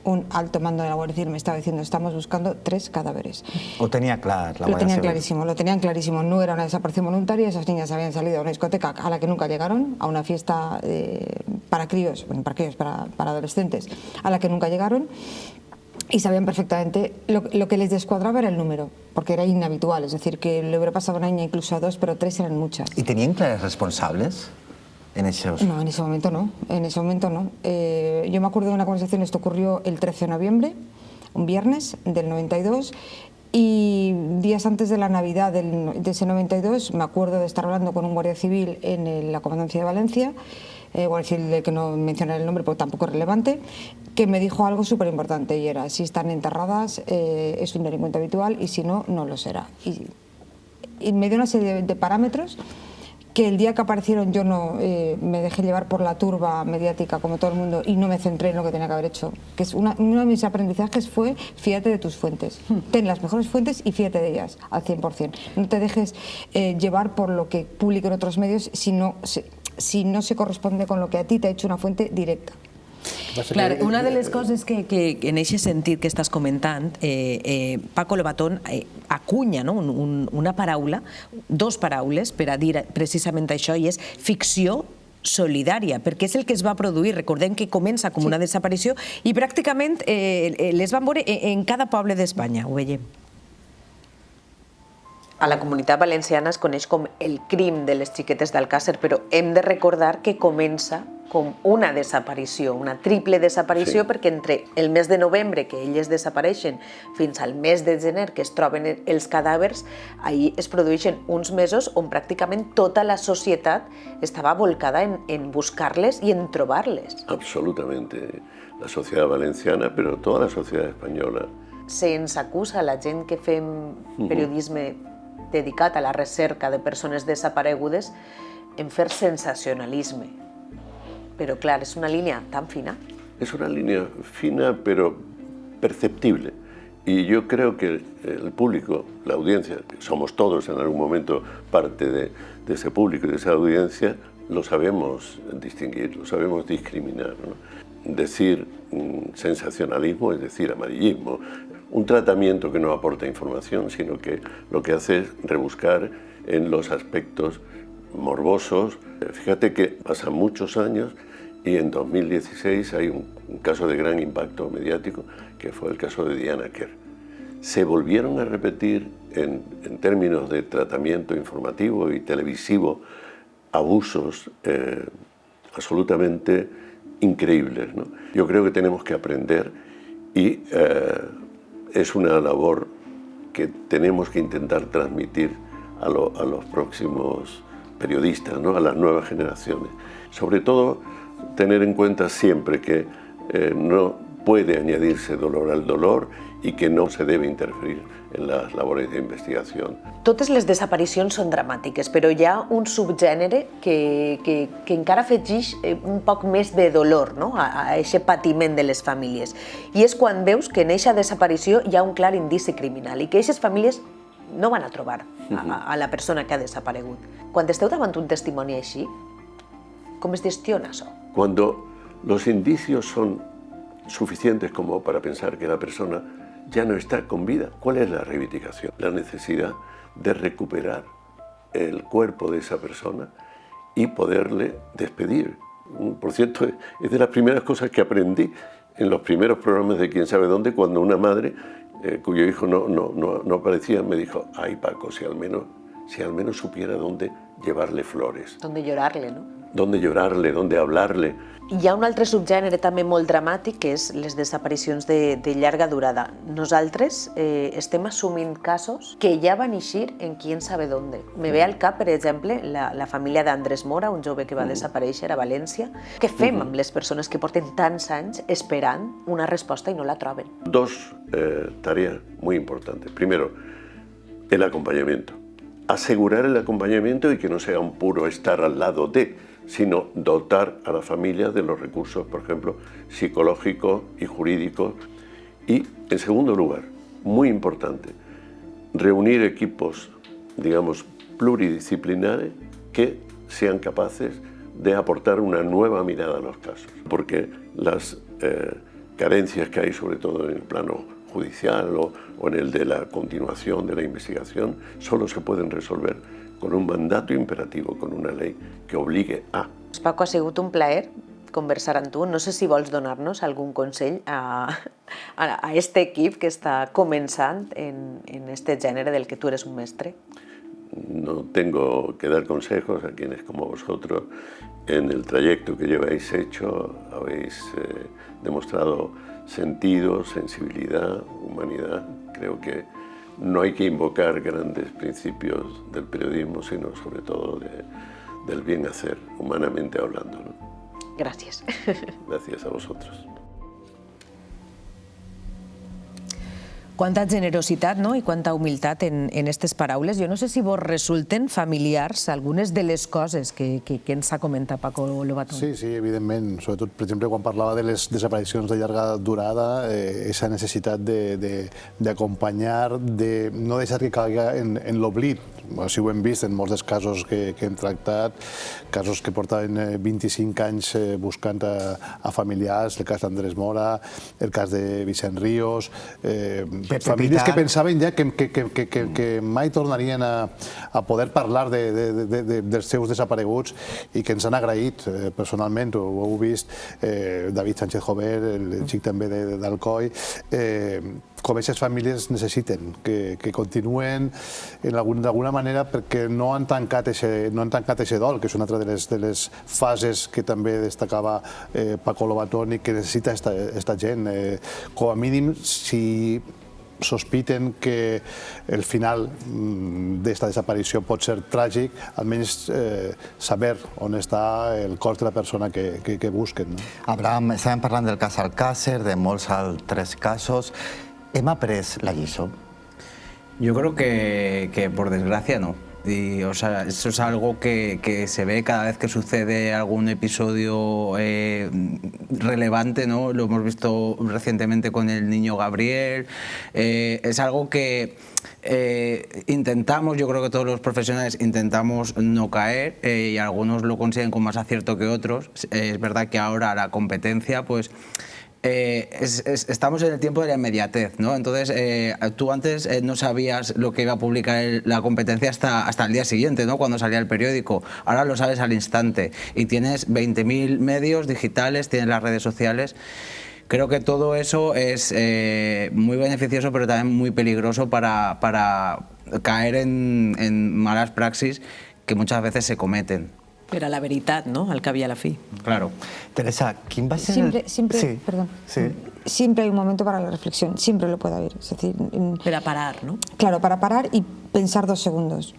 un alto mando de la Guardia Civil me estaba diciendo: estamos buscando 3 cadáveres. Ho tenia clar la Guardia Civil. Lo tenían clarísimo. No era una desaparición voluntaria, esas niñas habían salido a una discoteca a la que nunca llegaron, a una fiesta para críos, para adolescentes, a la que nunca llegaron, y sabían perfectamente lo que les descuadraba era el número, porque era inhabitual, es decir, que le hubiera pasado a una niña incluso a 2, pero 3 eran muchas. ¿Y tenían clares responsables? No, en ese momento no. Yo me acuerdo de una conversación, esto ocurrió el 13 de noviembre, un viernes del 92, y días antes de la Navidad de ese 92 me acuerdo de estar hablando con un guardia civil en la Comandancia de Valencia, guardia civil del que no mencionaré el nombre porque tampoco es relevante, que me dijo algo súper importante, y era: si están enterradas es un delincuente habitual, y si no, no lo será. Y me dio una serie de parámetros que el día que aparecieron yo no me dejé llevar por la turba mediática como todo el mundo y no me centré en lo que tenía que haber hecho. Que es uno de mis aprendizajes fue: fíjate de tus fuentes, ten las mejores fuentes y fíjate de ellas al 100%. No te dejes llevar por lo que publiquen otros medios si no se corresponde con lo que a ti te ha hecho una fuente directa. Clar, una de les coses que en aquest sentit que estàs comentant, Paco Lobatón acunya una paraula, 2 paraules per a dir precisament això, i és ficció solidària, perquè és el que es va produir. Recordem que comença com una desaparició i pràcticament les van veure en cada poble d'Espanya, ho veiem. A la comunitat valenciana es coneix com el crim de les xiquetes d'Alcàsser, però hem de recordar que comença com una desaparició, una triple desaparició, perquè entre el mes de novembre, que elles desapareixen, fins al mes de gener, que es troben els cadàvers, ahir es produeixen uns mesos on pràcticament tota la societat estava volcada en buscar-les i en trobar-les. Absolutamente. La sociedad valenciana, pero toda la sociedad española. Se'ns acusa a la gent que fem periodisme dedicat a la recerca de persones desaparegudes en fer sensacionalisme. Pero claro, es una línea tan fina. Es una línea fina, pero perceptible. Y yo creo que el público, la audiencia, que somos todos en algún momento parte de ese público y de esa audiencia, lo sabemos distinguir, lo sabemos discriminar, ¿no? Decir sensacionalismo es decir amarillismo, un tratamiento que no aporta información, sino que lo que hace es rebuscar en los aspectos morbosos. Fíjate que pasan muchos años y en 2016 hay un caso de gran impacto mediático, que fue el caso de Diana Quer. Se volvieron a repetir en términos de tratamiento informativo y televisivo abusos absolutamente increíbles, ¿no? Yo creo que tenemos que aprender y es una labor que tenemos que intentar transmitir a los próximos periodistas, ¿no? A las nuevas generaciones. Sobre todo, tener en cuenta siempre que no puede añadirse dolor al dolor i que no se debe interferir en les labores d'investigació. Totes les desaparicions són dramàtiques, però hi ha un subgènere que encara afegeix un poc més de dolor, no? A aquest patiment de les famílies. I és quan veus que en aquesta desaparició hi ha un clar indici criminal i que aquestes famílies no van a trobar a la persona que ha desaparegut. Quan esteu davant un testimoni així, com es gestiona això? Cuando los indicios son suficientes como para pensar que la persona ya no está con vida, ¿cuál es la reivindicación? La necesidad de recuperar el cuerpo de esa persona y poderle despedir. Por cierto, es de las primeras cosas que aprendí en los primeros programas de Quién sabe dónde, cuando una madre cuyo hijo no aparecía me dijo: ay Paco, si al menos supiera dónde llevarle flores. Dónde llorarle, no? Dónde llorarle, dónde hablarle. Hi ha un altre subgènere també molt dramàtic, que és les desaparicions de llarga durada. Nosaltres estem assumint casos que ja van eixir en Quién sabe dónde. Me ve al cap, per exemple, la família d'Andrés Mora, un jove que va desaparèixer a València. Què fem amb les persones que porten tants anys esperant una resposta i no la troben? Dos tareas muy importantes. Primero, el acompañamiento. Asegurar el acompañamiento y que no sea un puro estar al lado de, sino dotar a la familia de los recursos, por ejemplo, psicológicos y jurídicos. Y, en segundo lugar, muy importante, reunir equipos, digamos, pluridisciplinares que sean capaces de aportar una nueva mirada a los casos. Porque las carencias que hay, sobre todo en el plano judicial o en el de la continuación de la investigación, solo se pueden resolver con un mandato imperativo, con una ley que obligue a. Paco, ha sigut un plaer conversar amb tu. No sé si vols donar-nos algun consell a este equip que està començant en este gènere del que tu eres un mestre. No tengo que dar consejos a quienes como vosotros en el trayecto que lleváis hecho habéis demostrado sentido, sensibilidad, humanidad. Creo que no hay que invocar grandes principios del periodismo, sino sobre todo del bien hacer, humanamente hablando, ¿no? Gracias. Gracias a vosotros. Quanta generositat, no? I quanta humilitat en aquestes paraules. Jo no sé si vos resulten familiars algunes de les coses que ens ha comentat Paco Lobatón. Sí, evidentment. Sobretot, per exemple, quan parlava de les desaparicions de llarga durada, aquesta necessitat d'acompanyar, de no deixar que caigui en l'oblit. Així ho hem vist en molts dels casos que hem tractat, casos que portaven 25 anys buscant a familiars, el cas d'Andrés Mora, el cas de Vicent Ríos, famílies que pensaven ja que mai tornarien a poder parlar dels seus desapareguts i que ens han agraït personalment, ho heu vist, David Sánchez Jover, el xic també d'Alcoi, com aquestes famílies necessiten que continuen d'alguna manera perquè no han tancat aquest dol, que és una altra de les fases que també destacava Paco Lobatón i que necessita aquesta gent. Com a mínim, si sospiten que el final d'esta desaparició pot ser tràgic, almenys saber on està el cos de la persona que busquen. Abraham, estàvem parlant del cas Alcácer, de molts altres casos. ¿Hem après la lliçó? Yo creo que por desgracia no. Y o sea, eso es algo que se ve cada vez que sucede algún episodio relevante, ¿no? Lo hemos visto recientemente con el niño Gabriel. Es algo que intentamos, yo creo que todos los profesionales intentamos no caer, y algunos lo consiguen con más acierto que otros. Es verdad que ahora la competencia, pues estamos en el tiempo de la inmediatez, ¿no? Entonces, tú antes no sabías lo que iba a publicar la competencia hasta el día siguiente, ¿no? Cuando salía el periódico. Ahora lo sabes al instante y tienes 20.000 medios digitales, tienes las redes sociales. Creo que todo eso es muy beneficioso, pero también muy peligroso para caer en malas praxis que muchas veces se cometen. Pero la veritat, ¿no? Al cap i a la fi. Claro. Teresa, ¿quién va a ser Siempre hay un momento para la reflexión, siempre lo puede haber. Es decir, para parar, ¿no? Claro, para parar y pensar 2 segundos,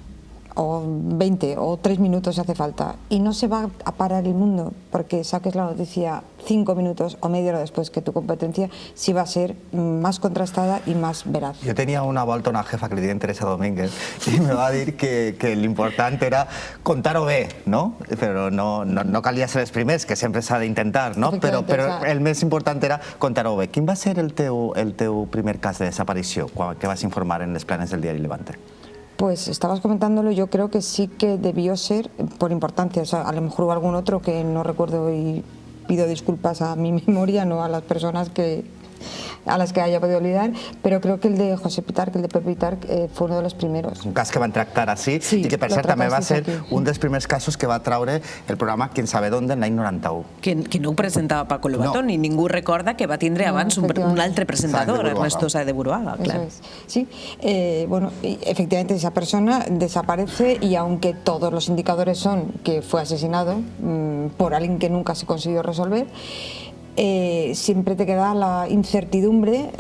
o 20, o 3 minutos si hace falta. Y no se va a parar el mundo porque saques la noticia 5 minutos o media hora después, que tu competencia sí va a ser más contrastada y más veraz. Jo tenia una volta una jefa que li deien Teresa Domínguez i me va dir que l'important era contar-ho bé, no? Però no calia ser els primers, que sempre s'ha d'intentar, no? Però el més important era contar-ho bé. Quin va ser el teu primer cas de desaparició que vas informar en les planes del diari Levante? Pues estabas comentándolo, yo creo que sí que debió ser por importancia. O sea, a lo mejor hubo algún otro que no recuerdo y pido disculpas a mi memoria, no a las personas a las que haya podido olvidar, pero creo que el de José Pitarch, el de Pepe Pitarch, fue uno de los primeros. Un cas que van tractar així i que, per cert, també va ser un dels primers casos que va traure el programa Quién sabe dónde en l'any 91. Que no ho presentava Paco Lobatón i ningú recorda que va tindre abans un altre presentador, Ernesto Sáez de Buruaga. Claro. Sí, bueno, efectivamente esa persona desaparece y aunque todos los indicadores son que fue asesinado por alguien que nunca se consiguió resolver, siempre te queda la incertidumbre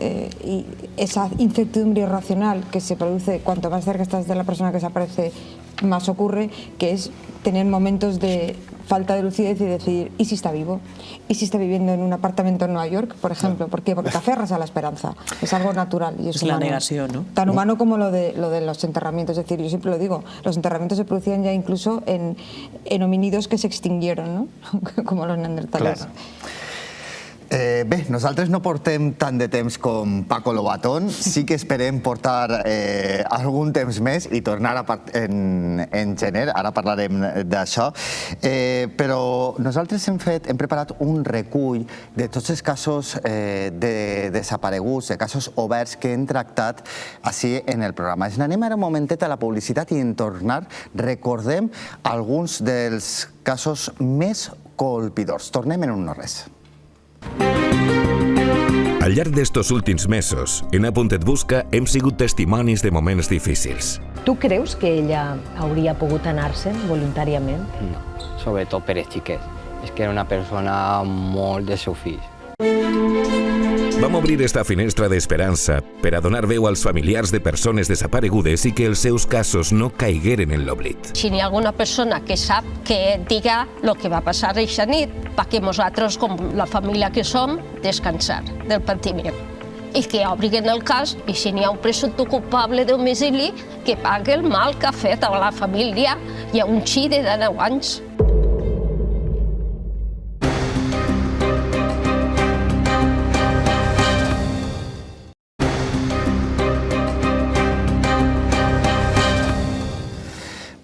y esa incertidumbre irracional que se produce cuanto más cerca estás de la persona que desaparece, más ocurre, que es tener momentos de falta de lucidez y decir, ¿y si está vivo? ¿Y si está viviendo en un apartamento en Nueva York, por ejemplo? ¿Por qué? Porque te aferras a la esperanza. Es algo natural y es humano. La negación, ¿no? Tan humano como lo de los enterramientos. Es decir, yo siempre lo digo, los enterramientos se producían ya incluso en homínidos que se extinguieron, ¿no? Como los neandertales. Claro. Bé, nosaltres no portem tant de temps com Paco Lobatón, sí que esperem portar algun temps més i tornar en gener, ara parlarem d'això, però nosaltres hem preparat un recull de tots els casos de desapareguts, de casos oberts que hem tractat així en el programa. Anem ara un momentet a la publicitat i en tornar recordem alguns dels casos més colpidors. Tornem en un no res. Al llarg d'estos últims mesos, en A Punt Et Busca hem sigut testimonis de moments difícils. Tu creus que ella hauria pogut anar-se'n voluntàriament? No, sobretot per els xiquets. És que era una persona molt de seu fill. Vam obrir esta finestra d'esperança per a donar veu als familiars de persones desaparegudes i que els seus casos no caigueren en l'oblit. Si hi ha alguna persona que sap, que diga el que va passar aquesta nit, perquè nosaltres, com la família que som, descansar del patiment. I que obrin el cas, i si n'hi ha un presumpte culpable d'homicidi, que pagui el mal que ha fet a la família i a un xi de 9 anys.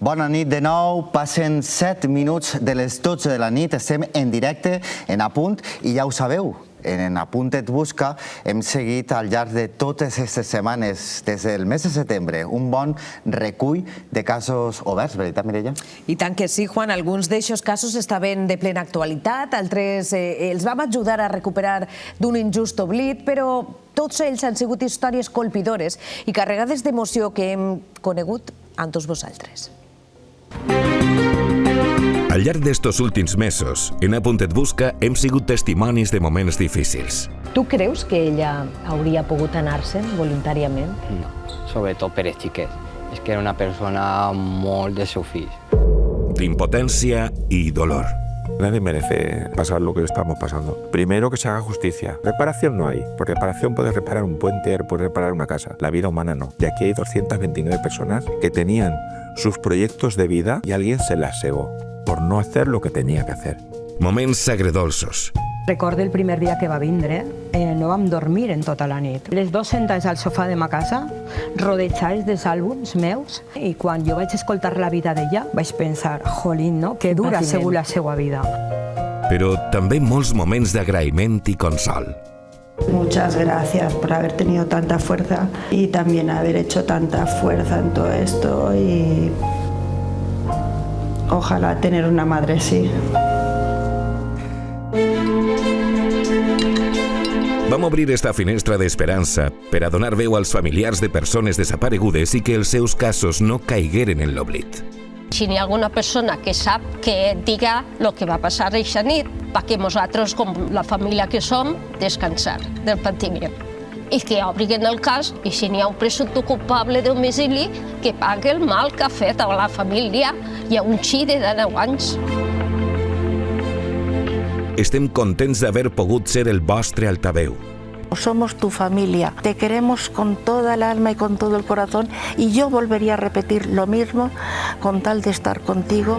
Bona nit de nou, passen 7 minuts de les 12 de la nit, estem en directe en A Punt i ja ho sabeu, en A Punt Et Busca hem seguit al llarg de totes aquestes setmanes, des del mes de setembre, un bon recull de casos oberts, veritat, Mireia? I tant que sí, Juan, alguns d'aquests casos estaven de plena actualitat, altres els vam ajudar a recuperar d'un injust oblit, però tots ells han sigut històries colpidores i carregades d'emoció que hem conegut amb tots vosaltres. Al llarg d'estos últims mesos, en A Punt Et Busca hem sigut testimonis de moments difícils. Tu creus que ella hauria pogut anar-se'n voluntàriament? No, sobretot per els xiquets. És que era una persona molt de seu fill. D'impotència i dolor. Nadie merece pasar lo que estamos pasando. Primero, que se haga justicia. Reparación no hay. Por reparación puedes reparar un puente, puedes reparar una casa. La vida humana no. Y aquí hay 229 personas que tenían sus proyectos de vida i alguien se las cegó por no hacer lo que tenía que hacer. Moments agredolços. Recordo el primer dia que va vindre, no vam dormir en tota la nit. Les dos sentats al sofà de ma casa, rodejats dels àlbums meus, i quan jo vaig escoltar la vida d'ella, vaig pensar, jolín, no? Que dura ha sigut la seva vida. Però també molts moments d'agraïment i consol. Muchas gracias por haber tenido tanta fuerza y también haber hecho tanta fuerza en todo esto y ojalá tener una madre así. Vam obrir esta finestra d'esperança per a donar veu als familiars de persones desaparegudes i que els seus casos no caigueren en l'oblit. Si hi ha alguna persona que sap, que diga el que va passar aquesta nit, perquè nosaltres, com la família que som, descansar del patiment. I que obrin el cas, i si n'hi ha un presumpte culpable d'homicidi, que pagui el mal que ha fet a la família i a un xic de 9 anys. Estem contents d'haver pogut ser el vostre altaveu. Somos tu familia, te queremos con toda el alma y con todo el corazón y yo volvería a repetir lo mismo con tal de estar contigo.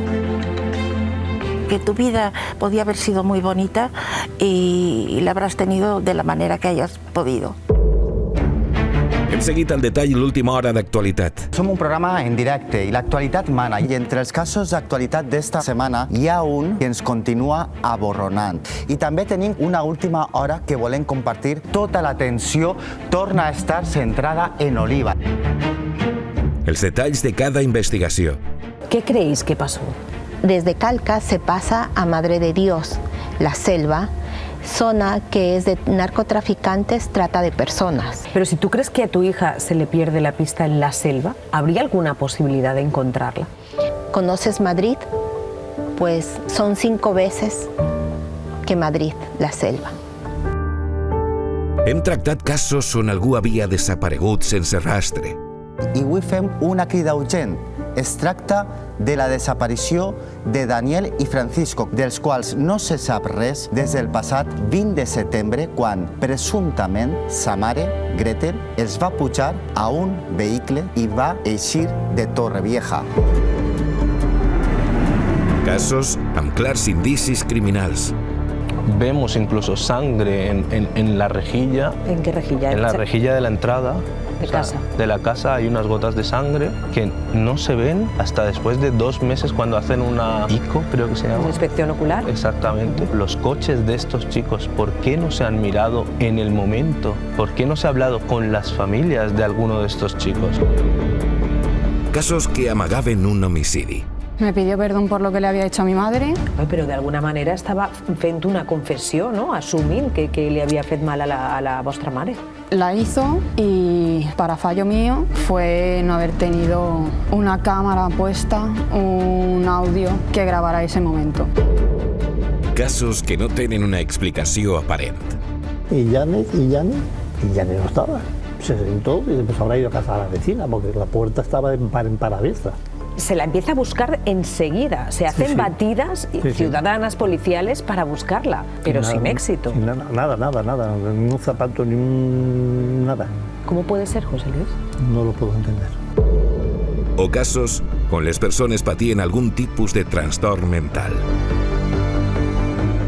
Que tu vida podía haber sido muy bonita y la habrás tenido de la manera que hayas podido. Hem seguit al detall l'última hora d'actualitat. Som un programa en directe i l'actualitat mana. I entre els casos d'actualitat d'esta setmana hi ha un que ens continua aborronant. I també tenim una última hora que volem compartir. Tota l'atenció torna a estar centrada en Oliva. Els detalls de cada investigació. ¿Qué creéis que pasó? Desde Calca se pasa a Madre de Dios, la selva, zona que es de narcotraficantes, trata de personas. Pero si tú crees que a tu hija se le pierde la pista en la selva, ¿habría alguna posibilidad de encontrarla? ¿Conoces Madrid? Pues son 5 veces que Madrid, la selva. Hem tractat casos on algú havia desaparegut sense rastre. I avui fem una crida urgent. Es tracta de la desaparició de Daniel i Francisco, dels quals no se sap res des del passat 20 de setembre, quan presumptament sa mare, Gretel, els va pujar a un vehicle i va eixir de Torrevieja. Casos amb clars indicis criminals. Vemos incluso sangre en la rejilla. ¿En qué rejilla? En la rejilla de la entrada. De casa. De la casa hay unas gotas de sangre que no se ven hasta después de 2 meses cuando hacen una ICO, creo que se llama. ¿Una inspección ocular? Exactamente. Los coches de estos chicos, ¿por qué no se han mirado en el momento? ¿Por qué no se ha hablado con las familias de alguno de estos chicos? Casos que amagaven un homicidi. Me pidió perdón por lo que le había hecho a mi madre. Ay, pero de alguna manera estava fent una confessió, no? Assumint que li havia fet mal a la vostra mare. La hizo y para fallo mío fue no haber tenido una cámara puesta, un audio que grabara ese momento. Casos que no tenen una explicació aparent. Y Janet no estaba. Se sentó y pues habrá ido a casa a la vecina porque la puerta estaba en par abierta. Se la empieza a buscar enseguida. Se hacen batidas ciudadanas policiales para buscarla, pero sin éxito. Nada. Ni un zapato, ni nada. ¿Cómo puede ser, José Luis? No lo puedo entender. O casos on les persones patien algun tipus de trastorn mental.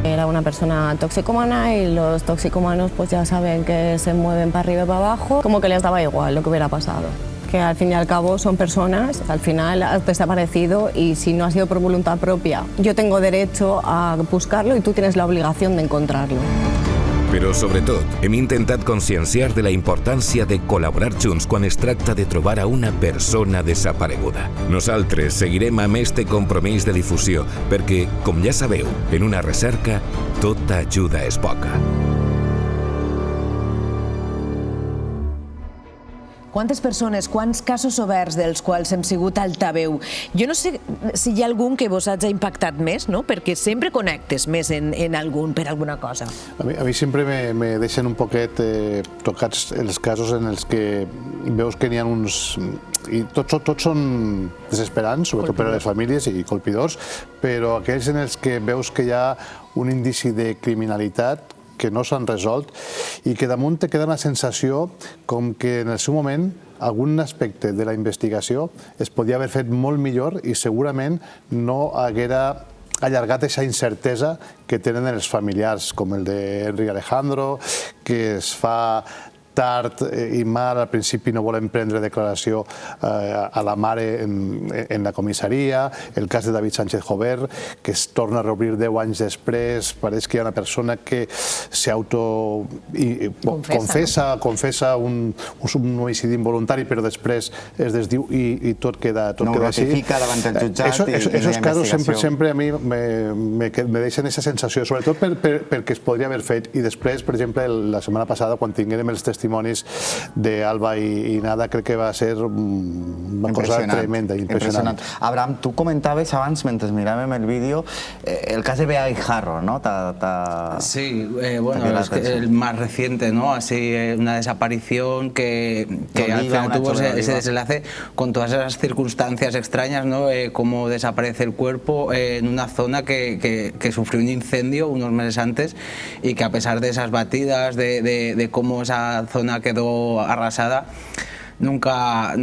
Era una persona toxicomana y los toxicomanos pues ya saben que se mueven para arriba y para abajo, como que les daba igual lo que hubiera pasado. Que al fin y al cabo son personas, al final has desaparecido y si no ha sido por voluntad propia, yo tengo derecho a buscarlo y tú tienes la obligación de encontrarlo. Però, sobretot, hem intentat conscienciar de la importància de col·laborar junts quan es tracta de trobar a una persona desapareguda. Nosaltres seguirem amb este compromís de difusió, perquè, com ja sabeu, en una recerca, tota ajuda és poca. Quantes persones, quants casos oberts dels quals hem sigut altaveu? Jo no sé si hi ha algun que vos hagi impactat més, no? Perquè sempre connectes més en algun, per alguna cosa. A mi sempre me deixen un poquet tocats els casos en els que veus que n'hi ha uns i tots són desesperants, sobretot per a les famílies i colpidors, però aquells en els que veus que hi ha un indici de criminalitat que no s'han resolt i que damunt te queda una sensació com que en el seu moment algun aspecte de la investigació es podia haver fet molt millor i segurament no haguera allargat aquesta incertesa que tenen els familiars, com el d'Enric Alejandro, que es fa tard i mal, al principi no volen prendre declaració a la mare en la comissaria, el cas de David Sánchez Jover, que es torna a reobrir 10 anys després, pareix que hi ha una persona que confessa un homicidi involuntari, però després es desdiu i tot queda així. No ho ratifica davant del jutjat i no hi ha investigació. Esos casos sempre a mi me deixen aquesta sensació, sobretot perquè es podria haver fet. I després, per exemple, la setmana passada, quan tinguérem els testimonis d'Alba i Nada, crec que va ser una cosa tremenda, impressionant. Abraham, tu comentaves abans, mentre miràvem el vídeo, el cas de Bea Guijarro, ¿no? Sí, bueno, es el más reciente, ¿no? Así, una desaparición que al final tuvo ese desenlace con todas esas circunstancias extrañas, ¿no? Cómo desaparece el cuerpo en una zona que sufrió un incendio unos meses antes y que a pesar de esas batidas, de cómo esa zona quedó arrasada, nunca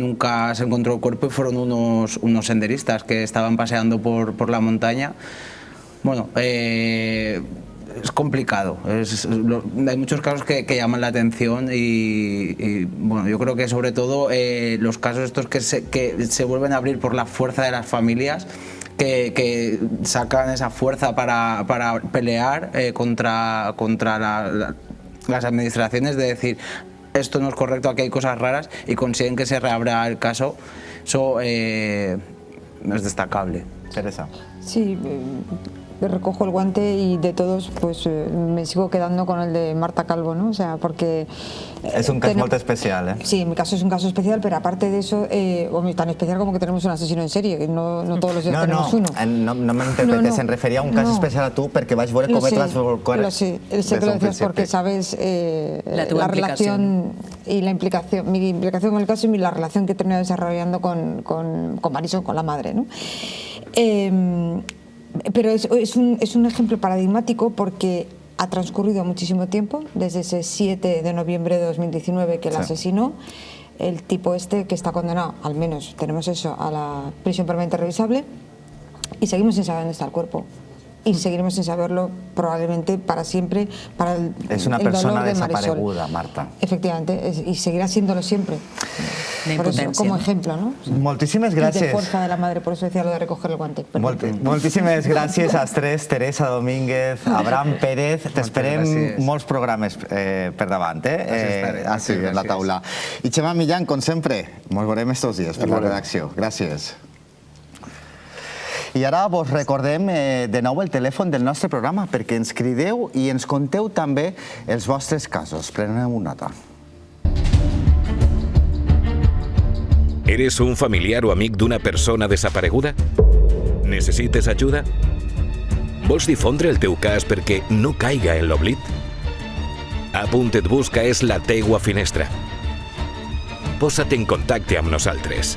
se encontró el cuerpo y fueron unos senderistas que estaban paseando por la montaña. Bueno, es complicado, hay muchos casos que llaman la atención y bueno, yo creo que sobre todo los casos estos que se vuelven a abrir por la fuerza de las familias, que sacan esa fuerza para pelear contra las administraciones, de decir esto no es correcto, aquí hay cosas raras, y consiguen que se reabra el caso. Eso es destacable. Teresa. Sí, recojo el guante y de todos pues me sigo quedando con el de Marta Calvo, ¿no? O sea, porque... Es un caso muy especial, ¿eh? Sí, en mi caso es un caso especial, pero aparte de eso, tan especial como que tenemos un asesino en serie, que no todos los días tenemos uno. No me interpretes, en refería a un caso especial a tú, porque vais a ver cómo vas a volcar. Lo sé, sé que lo decías porque sabes la relación y la implicación, mi implicación con el caso y la relación que he terminado desarrollando con Marisol, con la madre, ¿no? Pero es un ejemplo paradigmático porque ha transcurrido muchísimo tiempo, desde ese 7 de noviembre de 2019 que la asesinó, el tipo este que está condenado, al menos tenemos eso, a la prisión permanente revisable, y seguimos sin saber dónde está el cuerpo. Y seguiremos sin saberlo probablemente para siempre, para el Es una persona de desapareguda, Marta. Efectivamente, y seguirá siéndolo siempre. Por eso, como ejemplo, ¿no? Moltíssimes gràcies. Y de fuerza de la madre, por eso decía lo de recoger el guante. Moltíssimes gràcies als tres, Teresa Domínguez, Abraham Pérez. T'esperem molts programes per davant, així, en la taula. I Xema Millán, com sempre, ens veurem estos dies per la redacció. Gràcies. I ara vos recordem de nou el telèfon del nostre programa perquè ens crideu i ens conteu també els vostres casos. Preneu nota. ¿Eres un familiar o amic d'una persona desapareguda? Necessites ajuda? Vols difondre el teu cas perquè no caiga en l'oblit? A Punt Et Busca és la teua finestra. Posa't en contacte amb nosaltres.